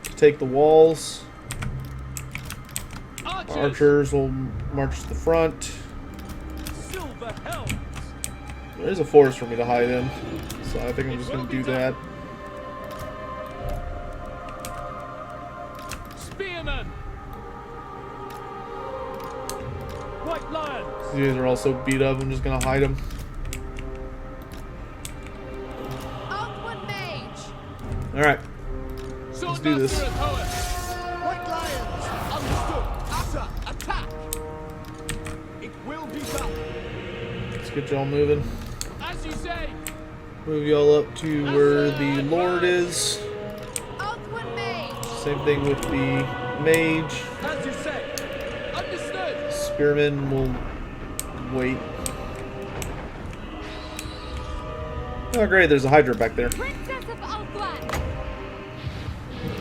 to take the walls. Archers will march to the front. Silver helms. There's a forest for me to hide in, so I think I'm just going to do that. Spearmen. White lions. These guys are all so beat up, I'm just going to hide them. Outward mage. Alright, let's do this. Swordmaster of Hoeth. White lions. Understood. Asa, attack. It will be done. Let's get y'all moving. As you say. Move y'all up to where the Lord is. Outward mage. Same thing with the Mage. As you say. Understood. Spearmen will wait. Oh great, there's a Hydra back there. Princess of Alquan.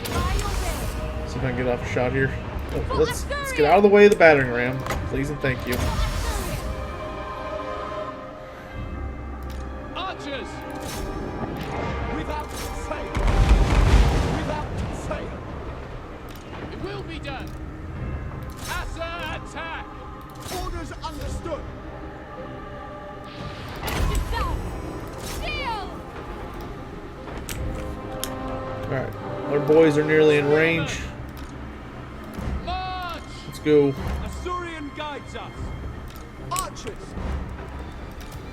By your will. See if I can get off a shot here. Oh, let's get out of the way of the battering ram, please and thank you. Archers. Without fail. Without fail. It will be done. Asa, attack. Orders understood. Alright, our boys are nearly in range. March. Let's go. Asturian guides us. Archers.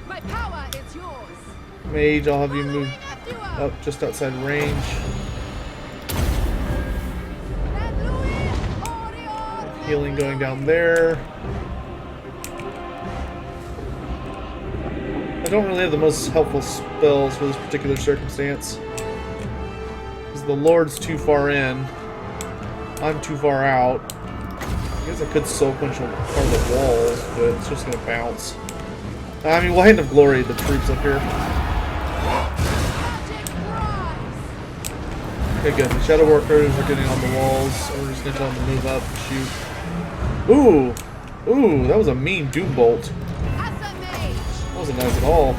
My power is yours. Mage, I'll have you move Lift you up just outside range. Healing going down there. I don't really have the most helpful spells for this particular circumstance. Because the Lord's too far in. I'm too far out. I guess I could soak punch on part of the walls, but it's just going to bounce. I mean, we'll hand of glory to the troops up here. Okay, good. The Shadow Workers are getting on the walls. So we're just going to tell them to move up and shoot. Ooh! Ooh, that was a mean Doom Bolt. That wasn't nice at all.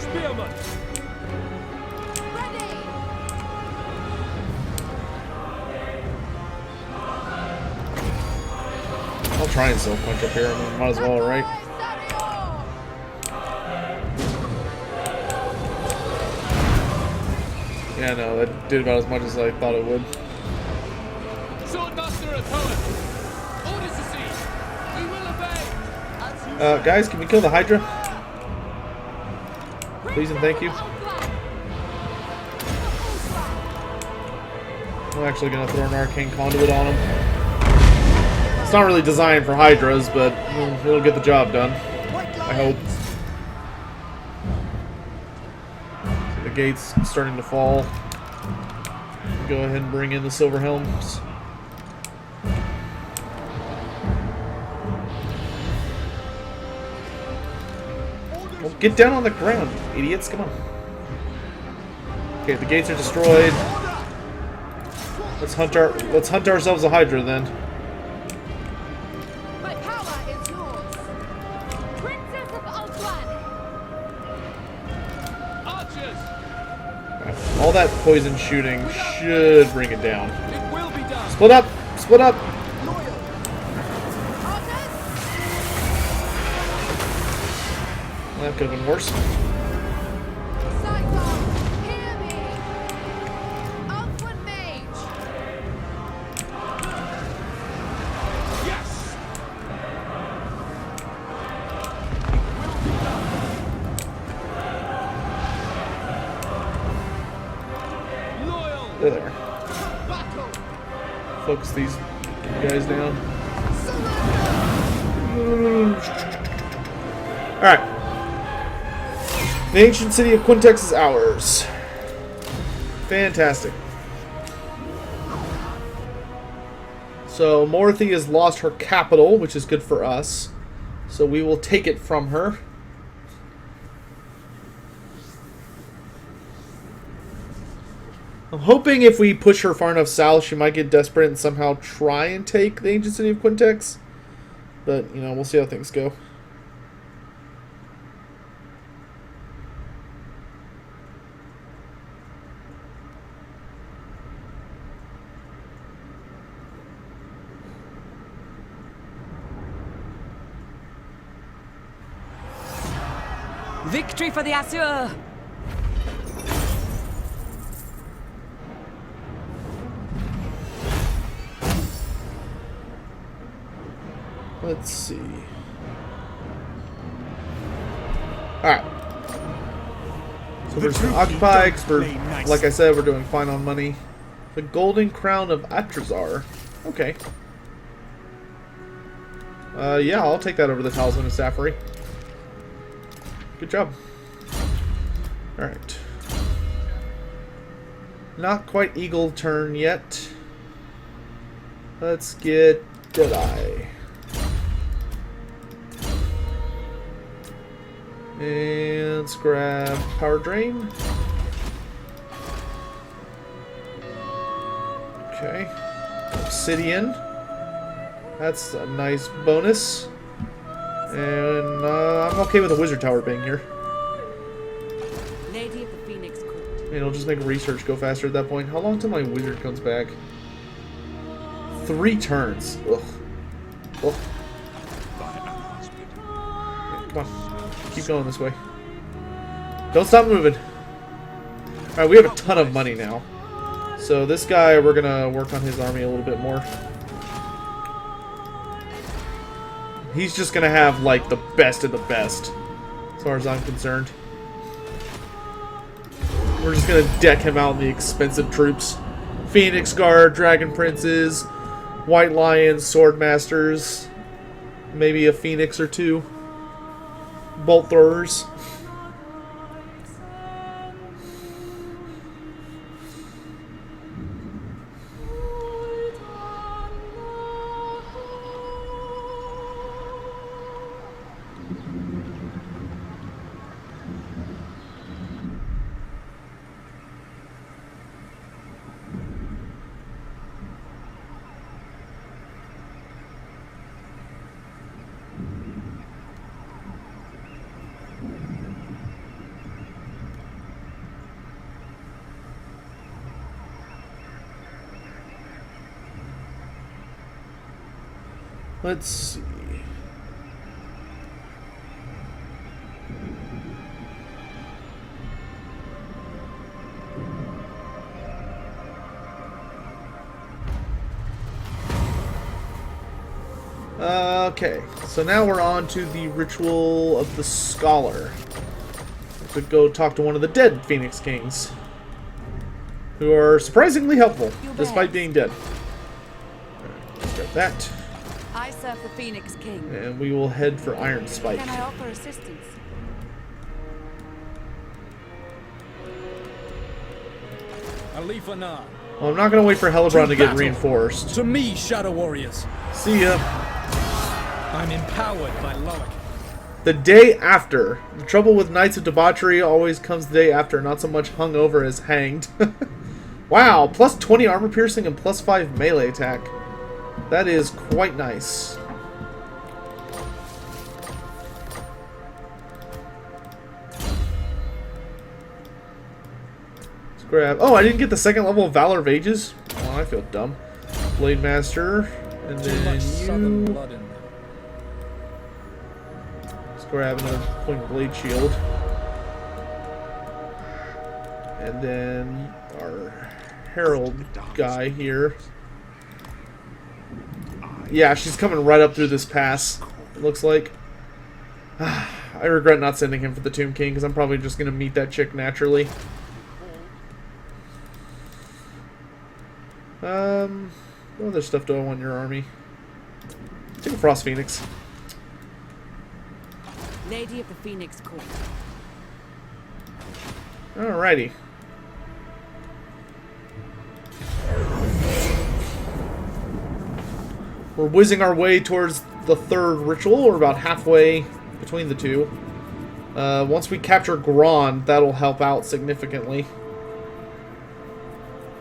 Spearmen. I'll try and self punch up here. I mean, might as well, right? Yeah, no, that did about as much as I thought it would. Swordmaster opponent. Orders to see. We will obey. Guys, can we kill the Hydra? Please and thank you. I'm actually gonna throw an arcane conduit on him. It's not really designed for Hydras, but it'll get the job done. I hope. See the gates starting to fall. Go ahead and bring in the Silver Helms. Well, get down on the ground, idiots! Come on. Okay, the gates are destroyed. Let's hunt ourselves a Hydra then. My power is yours. Princess of Alith. Archers. All that poison shooting should bring it down. It will be done. Split up! Split up! Archers. Well, that could have been worse. Saigon, hear me. Outward mage. Yes. Loyal. There. Battle. Focus these guys down. Alright. The ancient city of Quintex is ours. Fantastic. So, Morothy has lost her capital, which is good for us. So we will take it from her. I'm hoping if we push her far enough south, she might get desperate and somehow try and take the ancient city of Quintex. But, you know, we'll see how things go. Victory for the Asur! Let's see. Alright. So we're just gonna occupy, because we're, like I said, we're doing fine on money. The Golden Crown of Atrazar. Okay. Yeah, I'll take that over the Talisman of Safari. Good job. Alright. Not quite Eagle turn yet. Let's get Deadeye. And let's grab Power Drain. Okay. Obsidian. That's a nice bonus. And I'm okay with a Wizard Tower being here. Lady of the Phoenix Court. And it'll just make research go faster at that point. How long till my Wizard comes back? 3 turns. Ugh. Ugh. Come on. Keep going this way. Don't stop moving. Alright, we have a ton of money now. So this guy, we're gonna work on his army a little bit more. He's just gonna have, like, the best of the best, as far as I'm concerned. We're just gonna deck him out in the expensive troops. Phoenix Guard, Dragon Princes, White Lions, Swordmasters, maybe a Phoenix or 2. Bolt Throwers. Let's see. Okay, so now we're on to the Ritual of the Scholar. To go talk to one of the dead Phoenix Kings, who are surprisingly helpful, despite being dead. Alright, let's grab that. I serve the Phoenix King. And we will head for Iron Spike. Can I offer assistance? Alith Anar. Well, I'm not going to wait for Hellebron to get reinforced. To me, Shadow Warriors. See ya. I'm empowered by Loic. The day after. The trouble with Knights of Debauchery always comes the day after, not so much hungover as hanged. Wow, plus 20 armor piercing and plus 5 melee attack. That is quite nice. Let's grab... Oh, I didn't get the second level of Valor of Ages? Oh, I feel dumb. Blade Master. And Too much southern then blood in there. let's grab another point blade shield. And then our Herald guy here. Yeah, she's coming right up through this pass, it looks like. I regret not sending him for the Tomb King, because I'm probably just going to meet that chick naturally. What other stuff do I want in your army? Take a Frost Phoenix. Lady of the Phoenix Court. Alrighty. We're whizzing our way towards the third ritual. We're about halfway between the two. Once we capture Grand, that'll help out significantly.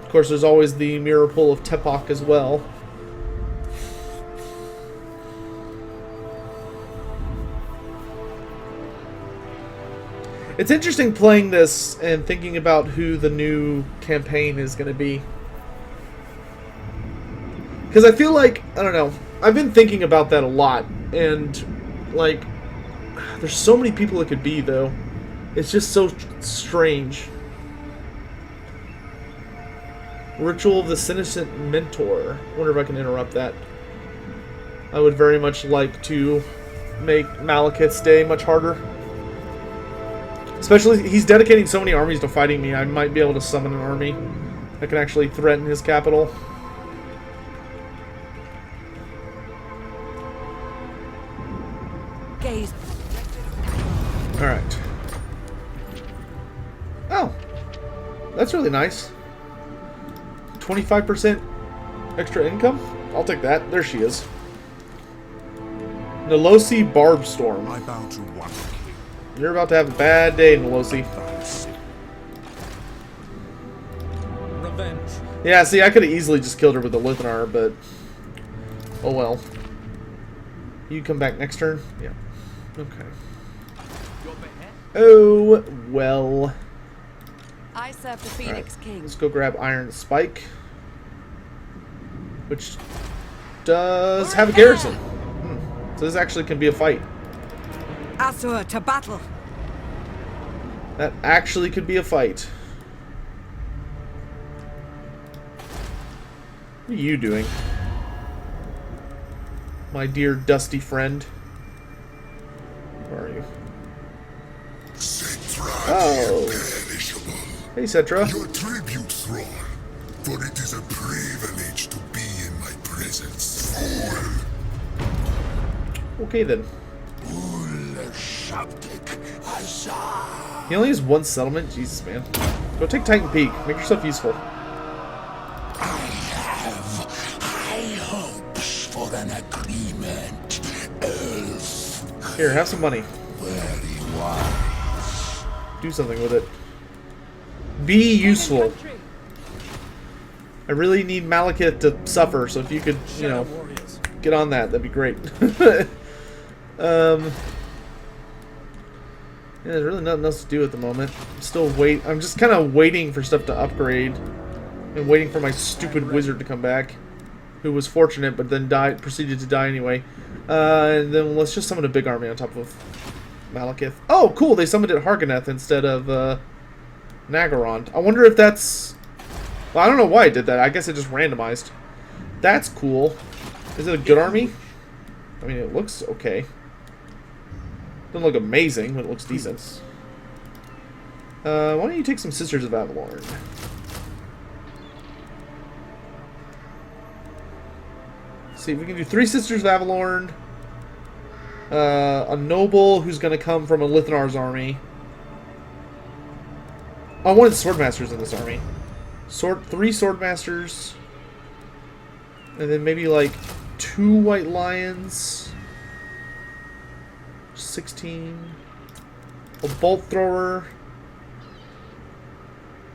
Of course, there's always the Mirror Pool of Tepok as well. It's interesting playing this and thinking about who the new campaign is going to be. Because I feel like, I don't know, I've been thinking about that a lot. And, like, there's so many people it could be, though. It's just so strange. Ritual of the Senescent Mentor. Wonder if I can interrupt that. I would very much like to make Malekith's day much harder. Especially, he's dedicating so many armies to fighting me, I might be able to summon an army that can actually threaten his capital. Gaze. Alright. Oh. That's really nice. 25% extra income? I'll take that. There she is. Nolosi Barbstorm. I bow to one king. You're about to have a bad day, Nolosi. Revenge. Yeah, see, I could have easily just killed her with the Alith Anar, but... oh well. You come back next turn? Yeah. Okay. Oh, well. I serve the Phoenix King. Let's go grab Iron Spike. Which does have a garrison. So this actually can be a fight. Asur to battle. That actually could be a fight. What are you doing? My dear dusty friend. Where are you? Oh. Hey, Cetra. Your tribute, thrall, for it is a privilege to be in my presence. Fool! Okay, then. He only has one settlement? Jesus, man. Go take Titan Peak. Make yourself useful. High hopes for an agreement, elf. Here, have some money. Very wise. Do something with it. Be useful. I really need Malekith to suffer, so if you could, you know, get on that, that'd be great. Yeah, there's really nothing else to do at the moment. I'm just kind of waiting for stuff to upgrade. And waiting for my stupid wizard to come back. who was fortunate but then proceeded to die anyway. And then let's just summon a big army on top of Malekith. Oh, cool! They summoned it Hargoneth instead of Nagorond. I wonder if that's... Well, I don't know why it did that. I guess it just randomized. That's cool. Is it a good army? I mean, it looks okay. Doesn't look amazing, but it looks decent. Why don't you take some Sisters of Avalorn? See if we can do 3 Sisters of Avalorn. A noble who's going to come from Alith Anar's army. I wanted Swordmasters in this army. 3 Swordmasters. And then maybe like 2 White Lions. 16. A Bolt Thrower.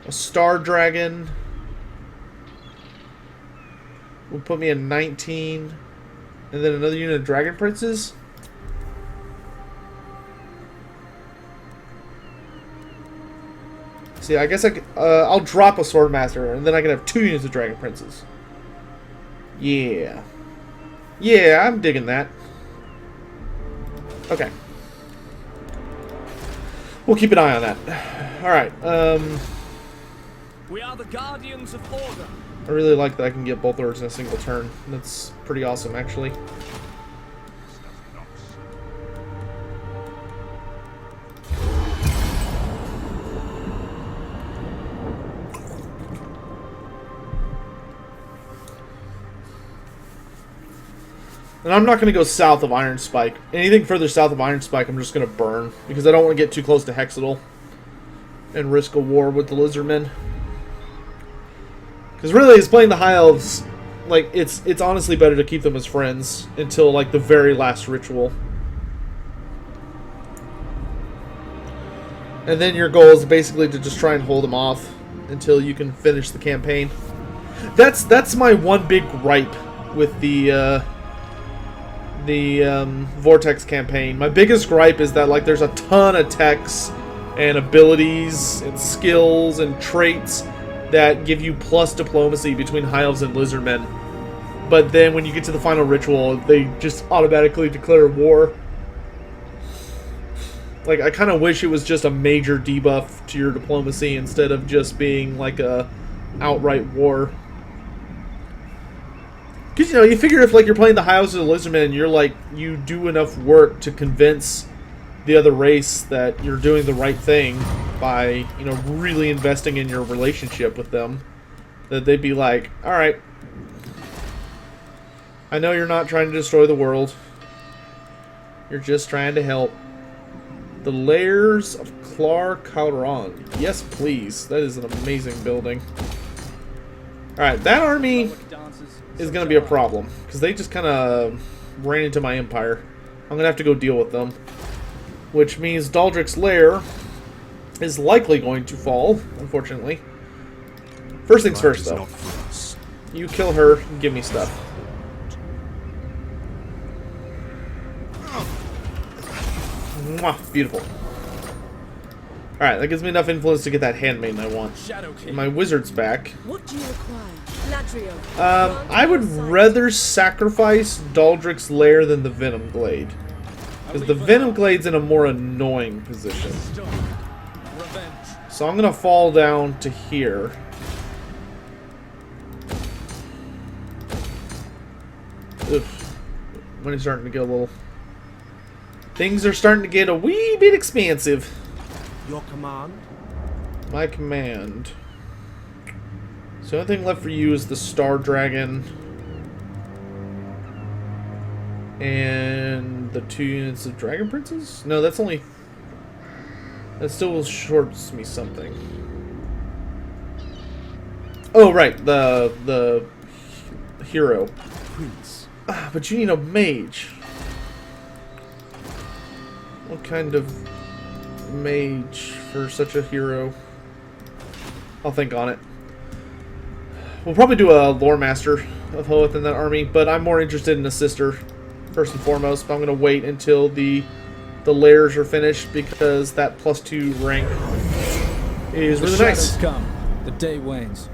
A Star Dragon. Will put me at 19. And then another unit of Dragon Princes. See, I guess I'll drop a Swordmaster, and then I can have 2 units of Dragon Princes. Yeah. Yeah, I'm digging that. Okay. We'll keep an eye on that. Alright, We are the guardians of order. I really like that I can get both orders in a single turn. That's pretty awesome, actually. And I'm not going to go south of Iron Spike. Anything further south of Iron Spike, I'm just going to burn. Because I don't want to get too close to Hexadal. And risk a war with the Lizardmen. Because really, it's playing the High Elves. Like, it's honestly better to keep them as friends. Until, like, the very last ritual. And then your goal is basically to just try and hold them off. Until you can finish the campaign. That's my one big gripe with the Vortex campaign. My biggest gripe is that, like, there's a ton of techs and abilities and skills and traits that give you plus diplomacy between High Elves and Lizardmen. But then when you get to the final ritual, they just automatically declare war. Like, I kind of wish it was just a major debuff to your diplomacy instead of just being like a outright war. Because, you know, you figure if, like, you're playing the High Elves or the Lizardmen and you're, like, you do enough work to convince the other race that you're doing the right thing by, you know, really investing in your relationship with them, that they'd be like, alright, I know you're not trying to destroy the world. You're just trying to help. The Lairs of Klar Kalran. Yes, please. That is an amazing building. Alright, that army is going to be a problem, because they just kind of ran into my empire. I'm going to have to go deal with them. Which means Daldric's Lair is likely going to fall, unfortunately. First things first, though. You kill her and give me stuff. Mwah, beautiful. Alright, that gives me enough influence to get that handmaiden I want. And my wizard's back. What do you require? Ladrio. I would rather sacrifice Daldric's Lair than the Venom Glade. Because the Venom Glade's in a more annoying position. So I'm going to fall down to here. Oof. Money's starting to get a little... Things are starting to get a wee bit expansive. Your command? My command. So the only thing left for you is the Star Dragon. And the 2 units of Dragon Princes? No, that's only... That still shorts me something. Oh, right. The hero. Prince. Ah, but you need a mage. What kind of mage for such a hero? I'll think on it. We'll probably do a Loremaster of Hoeth in that army, but I'm more interested in a sister first and foremost. But I'm going to wait until the lairs are finished because that +2 rank is really nice. Come. The day wanes.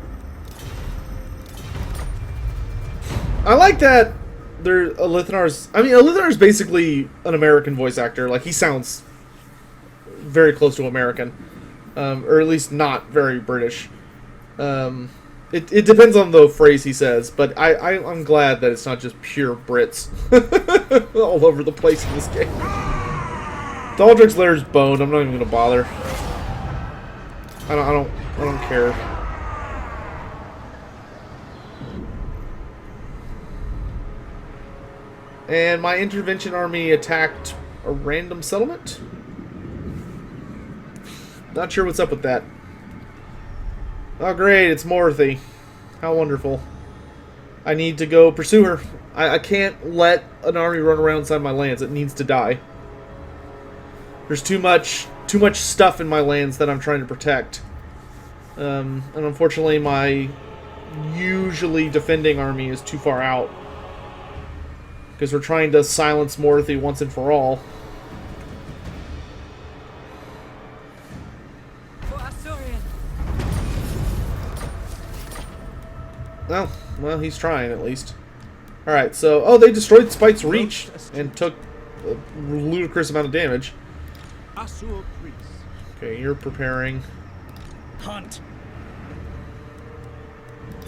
I like that Alith Anar's... I mean, Alith Anar is basically an American voice actor. Like, he sounds very close to American. Or at least not very British. It depends on the phrase he says, but I'm glad that it's not just pure Brits all over the place in this game. Daldrick's Lair's boned. I'm not even gonna bother. I don't care. And my intervention army attacked a random settlement. Not sure what's up with that. Oh great, it's Morothy. How wonderful. I need to go pursue her. I can't let an army run around inside my lands. It needs to die. There's too much stuff in my lands that I'm trying to protect. And unfortunately my usually defending army is too far out. Because we're trying to silence Morothy once and for all. Oh, well, he's trying at least. Alright, so... Oh, they destroyed Spite's Reach and took a ludicrous amount of damage. Okay, you're preparing. Hunt.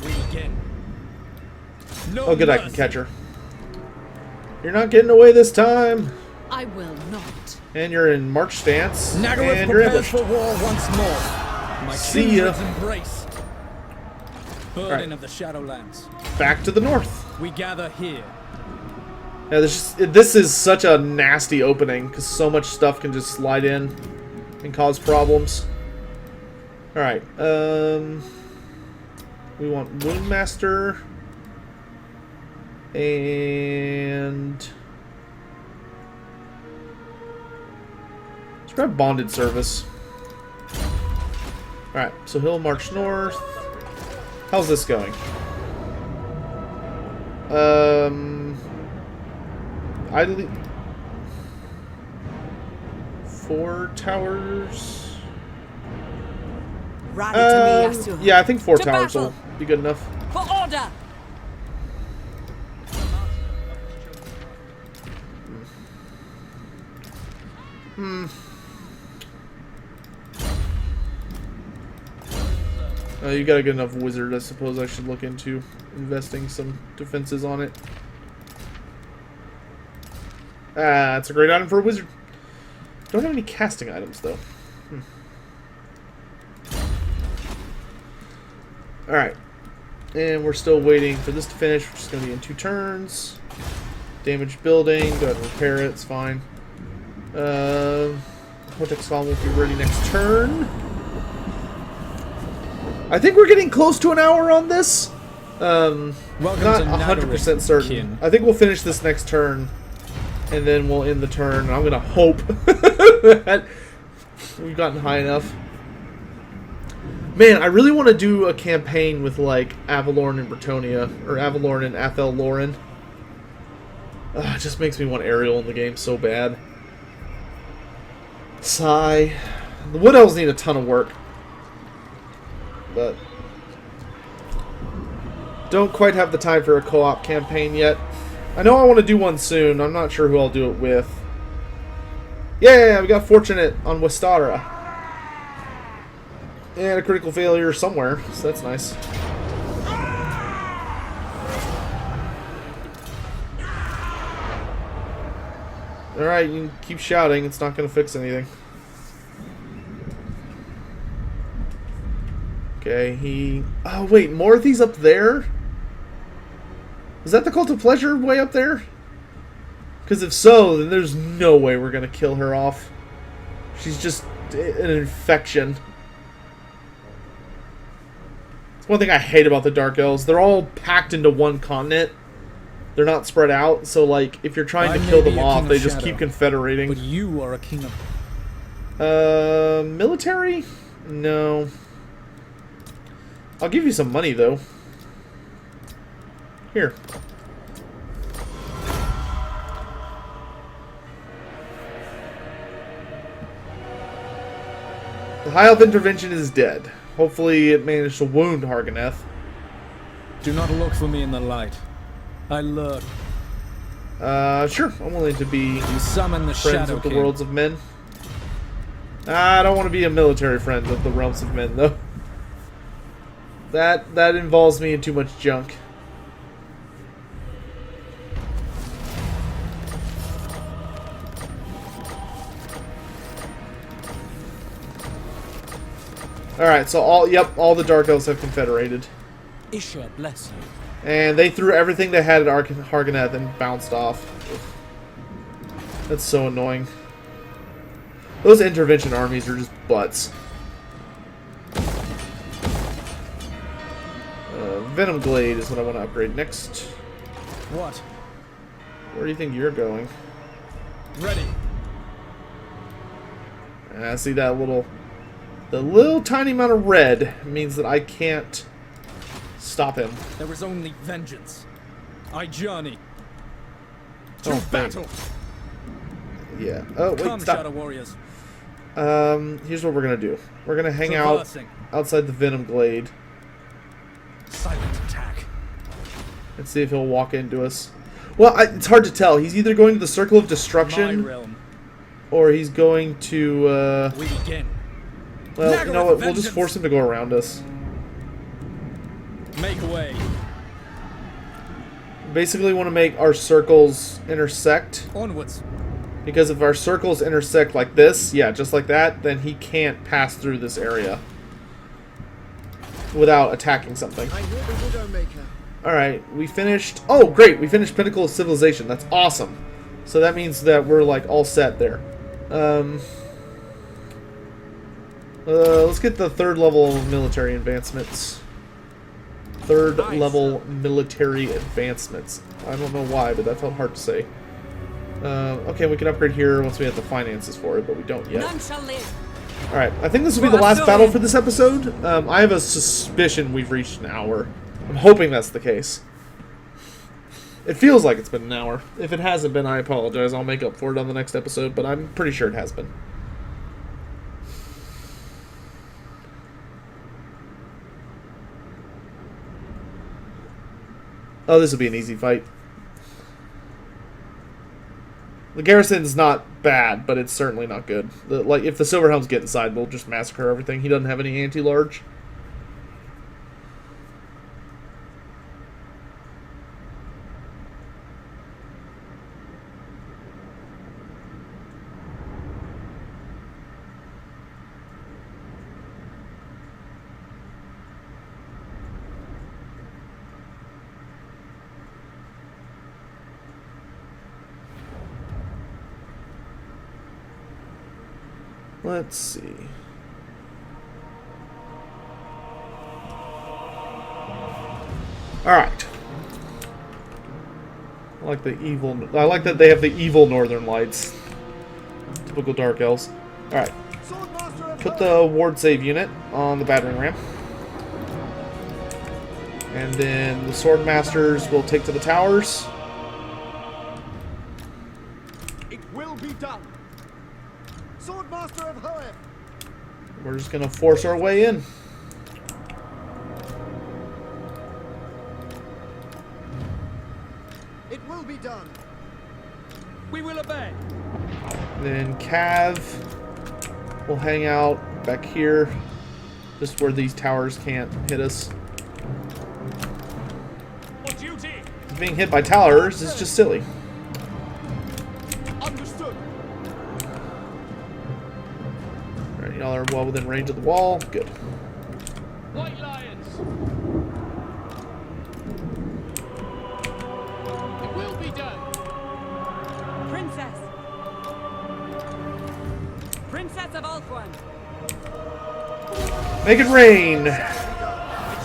We begin. No Oh, good, I can catch her. You're not getting away this time. I will not. And you're in march stance. Nagaryth And you're prepares ambushed. for war once more. My See ya. kindred's embrace. Burden Right. of the Shadowlands. Back to the north. We gather here. Yeah, this is such a nasty opening because so much stuff can just slide in and cause problems. Alright, we want Loremaster and let's grab Bonded Service. Alright, so he'll march north. How's this going? I 4 towers. Rally to me, Yasuo. Yeah, I think 4 To towers battle. will be good enough. For order. You got a good enough wizard. I suppose I should look into investing some defenses on it. Ah, it's a great item for a wizard. Don't have any casting items though. Alright. And we're still waiting for this to finish, which is going to be in 2 turns. Damaged building. Go ahead and repair it. It's fine. Vortex Fall won't be ready next turn. I think we're getting close to an hour on this. Not 100% certain. kin. I think we'll finish this next turn, and then we'll end the turn. I'm gonna hope that we've gotten high enough. Man, I really want to do a campaign with like Avalorn and Bretonnia, or Avalorn and Athel Loren. It just makes me want Ariel in the game so bad. Sigh. The Wood Elves need a ton of work. But don't quite have the time for a co-op campaign yet. I know I want to do one soon. I'm not sure who I'll do it with. Yeah, we got Fortunate on Westara. And a critical failure somewhere, so that's nice. Alright, you can keep shouting. It's not going to fix anything. Okay, he... Oh, wait, Morothy's up there? Is that the Cult of Pleasure way up there? Because if so, then there's no way we're going to kill her off. She's just an infection. It's one thing I hate about the Dark Elves. They're all packed into one continent. They're not spread out, so, like, if you're trying to kill them off, they just keep confederating. But you are a king of... Military? No. I'll give you some money, though. Here. The High Elf Intervention is dead. Hopefully it managed to wound Harganeth. Do not look for me in the light. I lurk. Sure. I'm willing to be You summon the friends Shadow with the King. worlds of men. I don't want to be a military friend of the realms of men, though. That involves me in too much junk. Alright, so all the Dark Elves have confederated. Isha bless you. And they threw everything they had at Hargoneth and bounced off. Ugh. That's so annoying. Those intervention armies are just butts. Venom Glade is what I want to upgrade next. What? Where do you think you're going? Ready. See that the little tiny amount of red means that I can't stop him. There is only vengeance. I journey to Oh, thank- battle. Yeah. Oh, wait, Come, stop. Shadow Warriors. Here's what we're gonna do. We're gonna hang out Traversing. outside the Venom Glade Silent attack. and see if he'll walk into us. Well, it's hard to tell. He's either going to the Circle of My Destruction, realm. or he's going to, We begin. well, you know what? We'll just force him to go around us. Make way. Basically want to make our circles intersect, Onwards. because if our circles intersect like this, yeah, just like that, then he can't pass through this area without attacking something. I hear the Widowmaker. Alright, we finished... Oh, great! We finished Pinnacle of Civilization. That's awesome. So that means that we're, like, all set there. Let's get the third level military advancements. Third level military advancements. I don't know why, but that felt hard to say. Okay, we can upgrade here once we have the finances for it, but we don't yet. None shall live. Alright, I think this will be the last battle for this episode. I have a suspicion we've reached an hour. I'm hoping that's the case. It feels like it's been an hour. If it hasn't been, I apologize. I'll make up for it on the next episode, but I'm pretty sure it has been. Oh, this will be an easy fight. The garrison's not bad, but it's certainly not good. Like, if the Silverhelms get inside, we'll just massacre everything. He doesn't have any anti-large. Let's see. Alright. I like the evil... I like that they have the evil Northern Lights. Typical Dark Elves. Alright. Put the ward save unit on the battering ram. And then the Sword Masters will take to the towers. It will be done. Swordmaster of Hoeb. We're just gonna force our way in. It will be done. We will obey. Then Cav will hang out back here, just where these towers can't hit us. For duty. Being hit by towers is just silly. Understood. Alright, y'all are well within range of the wall. Good. White lions. It will be done. Princess. Princess of Althorn. Make it rain! It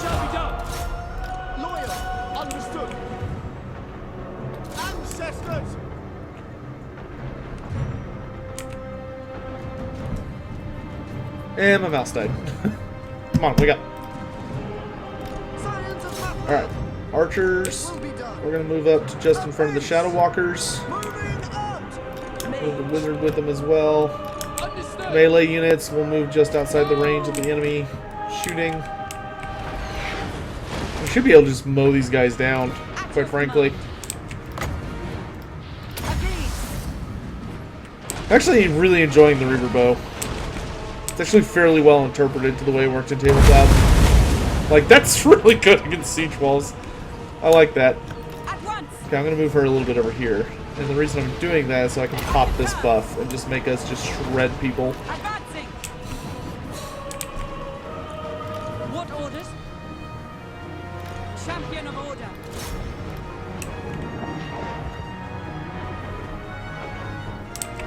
shall be done. Loyal. Understood. Ancestors. And my mouse died. Come on, wake up. Science of battle. Alright, archers. Will be done. We're gonna move up to just in front of the Shadow Walkers. Moving out. Move the wizard with them as well. Understood. Melee units will move just outside the range of the enemy shooting. We should be able to just mow these guys down quite frankly. I'm actually really enjoying the Reaver Bow. It's actually fairly well interpreted to the way it works in tabletop. Like, that's really good against siege walls. I like that. Okay, I'm gonna move her a little bit over here. And the reason I'm doing that is so I can pop this buff and just make us just shred people. Advancing. What orders? Champion of order.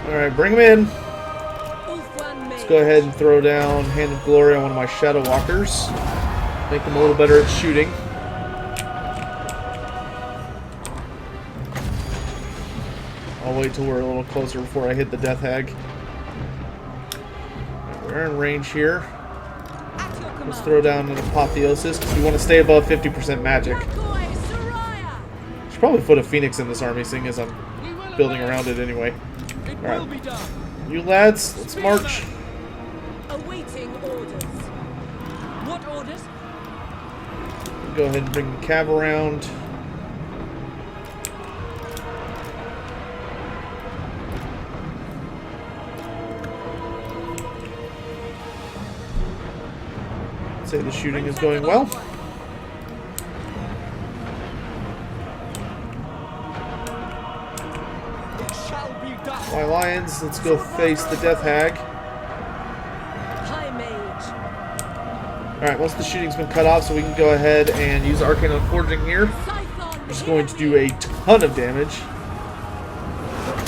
Alright, bring him in. Let's go ahead and throw down Hand of Glory on one of my Shadow Walkers. Make them a little better at shooting. I'll wait till we're a little closer before I hit the Death Hag. We're in range here. Let's throw down an Apotheosis because we want to stay above 50% magic. Should probably put a Phoenix in this army, seeing as I'm building around it anyway. Alright. You lads, let's march. Awaiting orders. What orders? Go ahead and bring the cav around. Say the shooting is going well. My lions, let's go face the Death Hag. High mage. Alright, once the shooting's been cut off, so we can go ahead and use Arcane Unforging here. Which is going to do a ton of damage.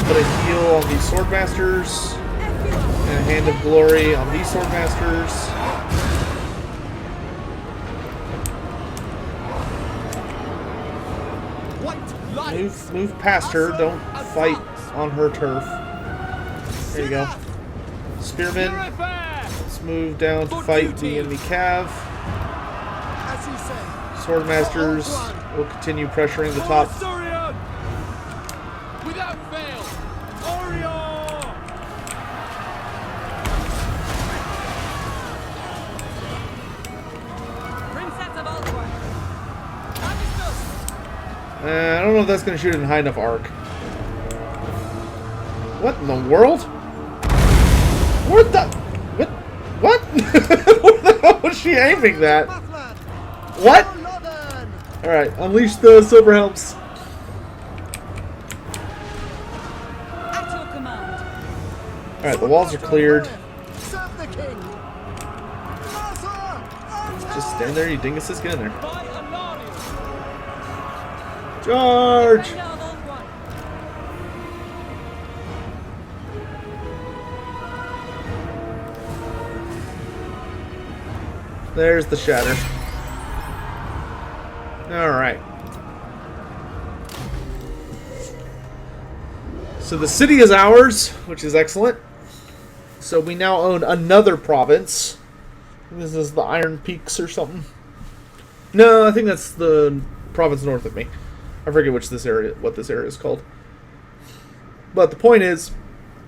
Put a heal on these Swordmasters. And a Hand of Glory on these Swordmasters. Move past her. Don't fight on her turf. There you go. Spearmen. Let's move down to fight the enemy cav. Swordmasters will continue pressuring the top. Without fail. Orion! Princess of Alith Understood. I don't know if that's going to shoot in high enough arc. What in the world? What the? What? What? What the hell was she aiming at? What? Alright, unleash the silver helms. At your command. Alright, the walls are cleared. Serve the king. Just stand there, you dinguses. Get in there. By Anarius. Charge! Defender of Alith. There's the shatter. Alright. So the city is ours, which is excellent. So we now own another province. This is the Iron Peaks or something. No, I think that's the province north of me. I forget what this area is called. But the point is,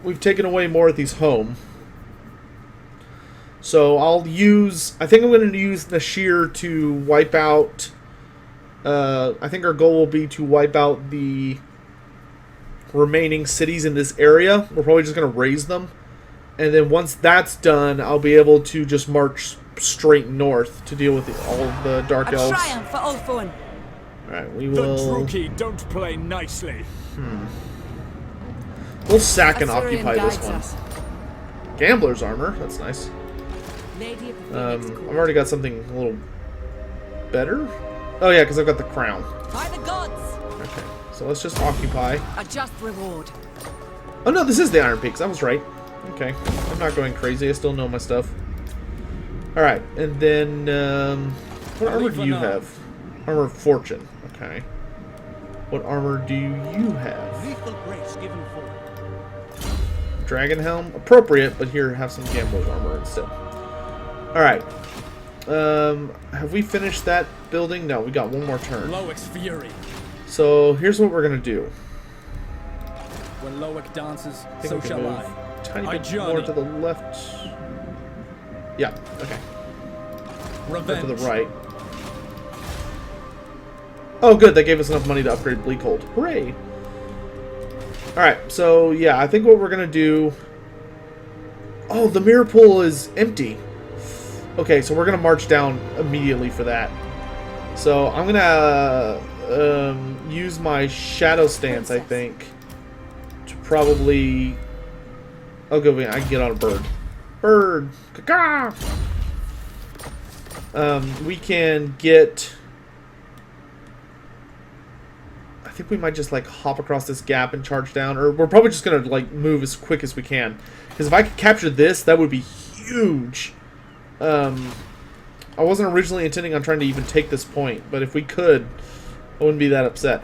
we've taken away Morothi's home. So I think I'm going to use Nashir to wipe out, I think our goal will be to wipe out the remaining cities in this area. We're probably just going to raise them. And then once that's done, I'll be able to just march straight north to deal with all of the Dark A Elves. triumph for Ulthuan. Alright, we The will... Druki don't play nicely. We'll sack and Assyrian occupy this guides one. us. Gambler's armor, that's nice. Lady of the Phoenix I've already got something a little better. Oh yeah, because I've got the crown. By the gods. Okay, so let's just occupy. A just reward. Oh no, this is the Iron Peaks. I was right. Okay, I'm not going crazy. I still know my stuff. Alright, and then, what armor do you have? Armor of Fortune. Okay. What armor do you have? Lethal grace given forward. Dragon Helm? Appropriate, but here, have some Gambler's armor instead. Alright. Have we finished that building? No, we got one more turn. Loic's fury. So, here's what we're gonna do. When Loic dances, I think so we can shall move I. tiny I bit journey. more to the left. Yeah, okay. Go Revenge. to the right. Oh, good. That gave us enough money to upgrade Bleakhold. Hooray! Alright, so yeah, I think what we're going to do... Oh, the mirror pool is empty. Okay, so we're going to march down immediately for that. So I'm going to use my shadow stance, I think, to probably... I'll go. I can get on a bird. Bird. Caca. We can get. I think we might just like hop across this gap and charge down, or we're probably just gonna like move as quick as we can. Because if I could capture this, that would be huge. I wasn't originally intending on trying to even take this point, but if we could, I wouldn't be that upset.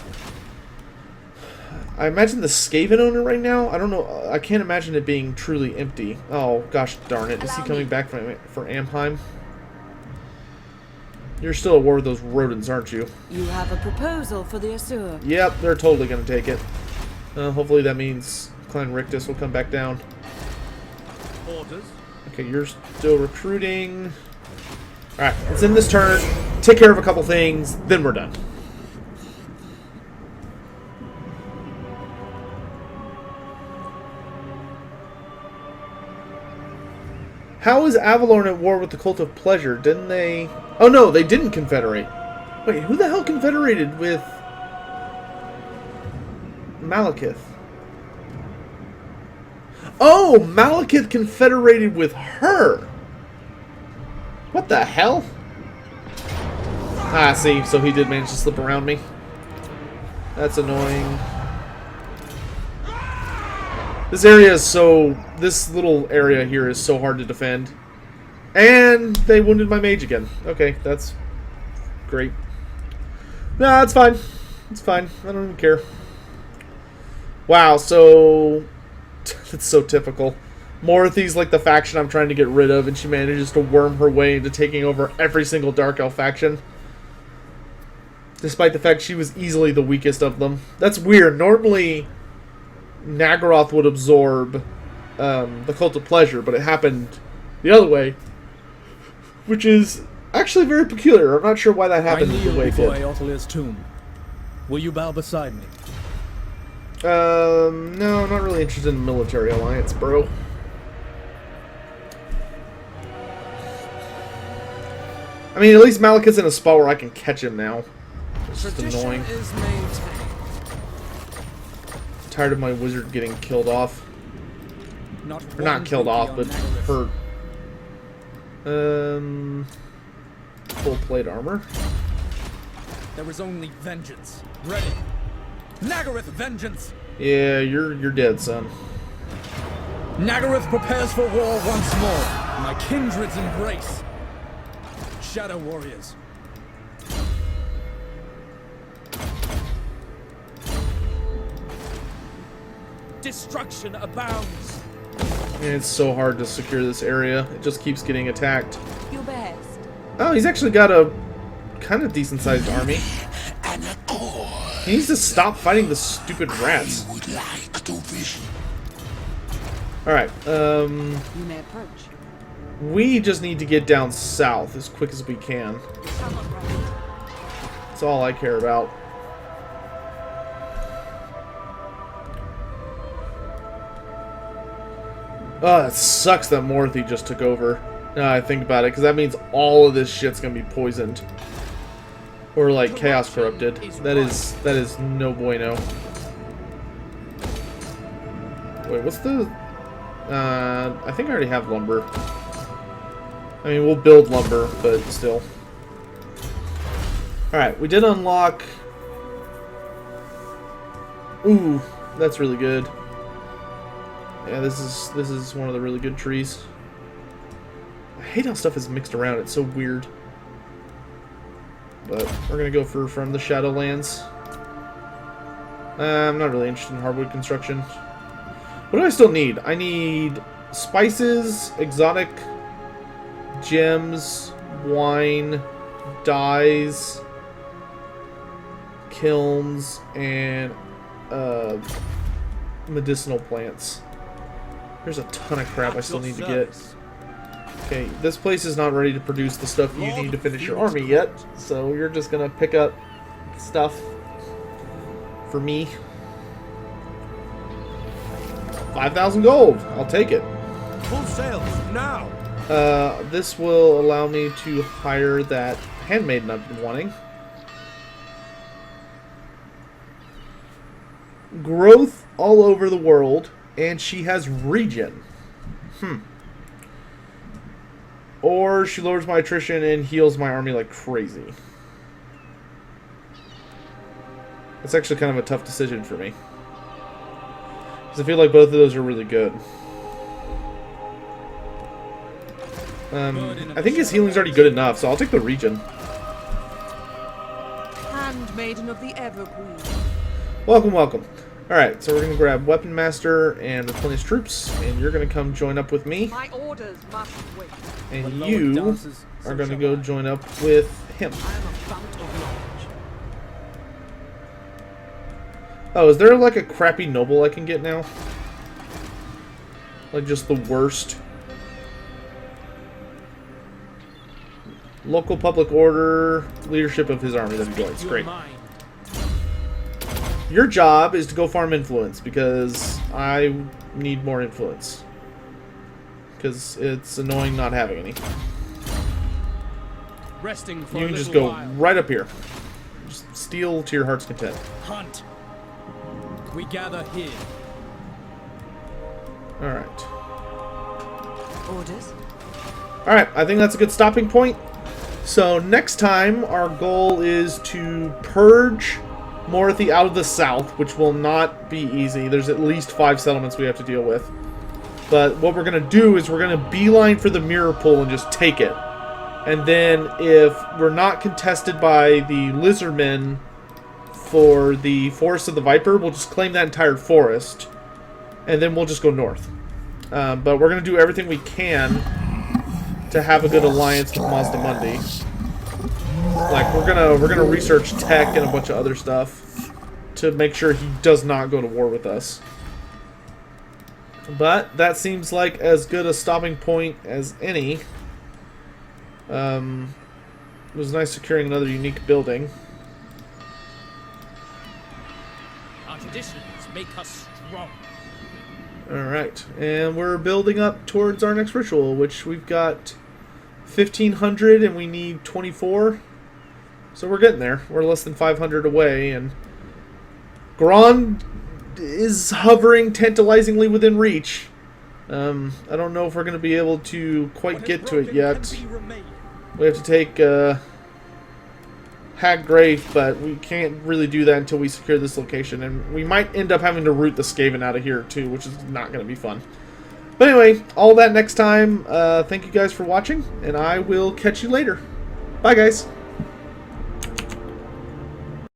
I imagine the Skaven owner right now, I don't know, I can't imagine it being truly empty. Oh, gosh darn it. Is he coming back for Amheim? You're still at war with those rodents, aren't you? You have a proposal for the Asur. Yep, they're totally going to take it. Hopefully that means Clan Rictus will come back down. Orders. Okay, you're still recruiting. Alright, let's end this turn, take care of a couple things, then we're done. How is Avalorn at war with the Cult of Pleasure? Didn't they... Oh no, they didn't confederate. Wait, who the hell confederated with... Malekith? Oh, Malekith confederated with her! What the hell? Ah, see, so he did manage to slip around me. That's annoying. This area is so... This little area here is so hard to defend. And they wounded my mage again. Okay, that's great. Nah, it's fine. It's fine. I don't even care. Wow, so... That's so typical. Morthy's like the faction I'm trying to get rid of, and she manages to worm her way into taking over every single Dark Elf faction. Despite the fact she was easily the weakest of them. That's weird. Normally... Nagaroth would absorb the Cult of Pleasure, but it happened the other way, which is actually very peculiar. I'm not sure why that happened the way it did. Eotelir's tomb. Will you bow beside me? No, not really interested in military alliance, bro. I mean, at least Malekith's in a spot where I can catch him now. It's just annoying. Is maintained. Tired of my wizard getting killed off. Or not killed off, but hurt. Full plate armor. There is only vengeance. Ready. Nagaroth vengeance! Yeah, you're dead, son. Nagaroth prepares for war once more. My kindred's embrace. Shadow warriors. Destruction abounds. And it's so hard to secure this area. It just keeps getting attacked. Your best. Oh, he's actually got a kind of decent-sized army. He needs to stop fighting the stupid rats. Alright, You may approach. we just need to get down south as quick as we can. That's all I care about. Oh, it sucks that Morthy just took over. Now I think about it, because that means all of this shit's gonna be poisoned. Or like chaos corrupted. That is no bueno. Wait, what's the... I think I already have lumber. I mean, we'll build lumber, but still. Alright, we did unlock... Ooh, that's really good. Yeah, this is one of the really good trees. I hate how stuff is mixed around. It's so weird. But we're gonna go from the Shadowlands. I'm not really interested in hardwood construction. What do I still need? I need spices, exotic gems, wine, dyes, kilns, and medicinal plants. There's a ton of crap I still need to get. Okay, this place is not ready to produce the stuff you need to finish your army yet, so you're just gonna pick up stuff for me. 5,000 gold. I'll take it. Full sails, now! This will allow me to hire that handmaiden I've been wanting. Growth all over the world, and she has regen. Or she lowers my attrition and heals my army like crazy. It's actually kind of a tough decision for me, because I feel like both of those are really good. I think his healing's already good enough, so I'll take the regen. Handmaiden of the Evergreen. Welcome, welcome. Alright, so we're going to grab Weapon Master and replenish troops, and you're going to come join up with me. My orders must wait. And you are going to go join up with him. I am a fount of knowledge. Oh, is there like a crappy noble I can get now? Like just the worst? Local public order, leadership of his army that he joins. Great. Your job is to go farm influence, because I need more influence. Because it's annoying not having any. Resting for You a can just little go while. right up here. Just steal to your heart's content. Hunt. We gather here. Alright. Orders? Alright, I think that's a good stopping point. So next time, our goal is to purge Morathi out of the south, which will not be easy. There's at least 5 settlements we have to deal with. But what we're going to do is we're going to beeline for the mirror pool and just take it. And then if we're not contested by the lizardmen for the Forest of the Viper, we'll just claim that entire forest. And then we'll just go north. But we're going to do everything we can to have a good alliance with Mazda Mundi. Like, we're gonna research tech and a bunch of other stuff to make sure he does not go to war with us. But that seems like as good a stopping point as any. It was nice securing another unique building. Our traditions make us strong. Alright, and we're building up towards our next ritual, which we've got 1,500 and we need 24. So we're getting there. We're less than 500 away, and Grand is hovering tantalizingly within reach. I don't know if we're going to be able to quite get to it yet. We have to take Haggrave, but we can't really do that until we secure this location, and we might end up having to root the Skaven out of here too, which is not going to be fun. But anyway, all that next time. Thank you guys for watching, and I will catch you later. Bye, guys.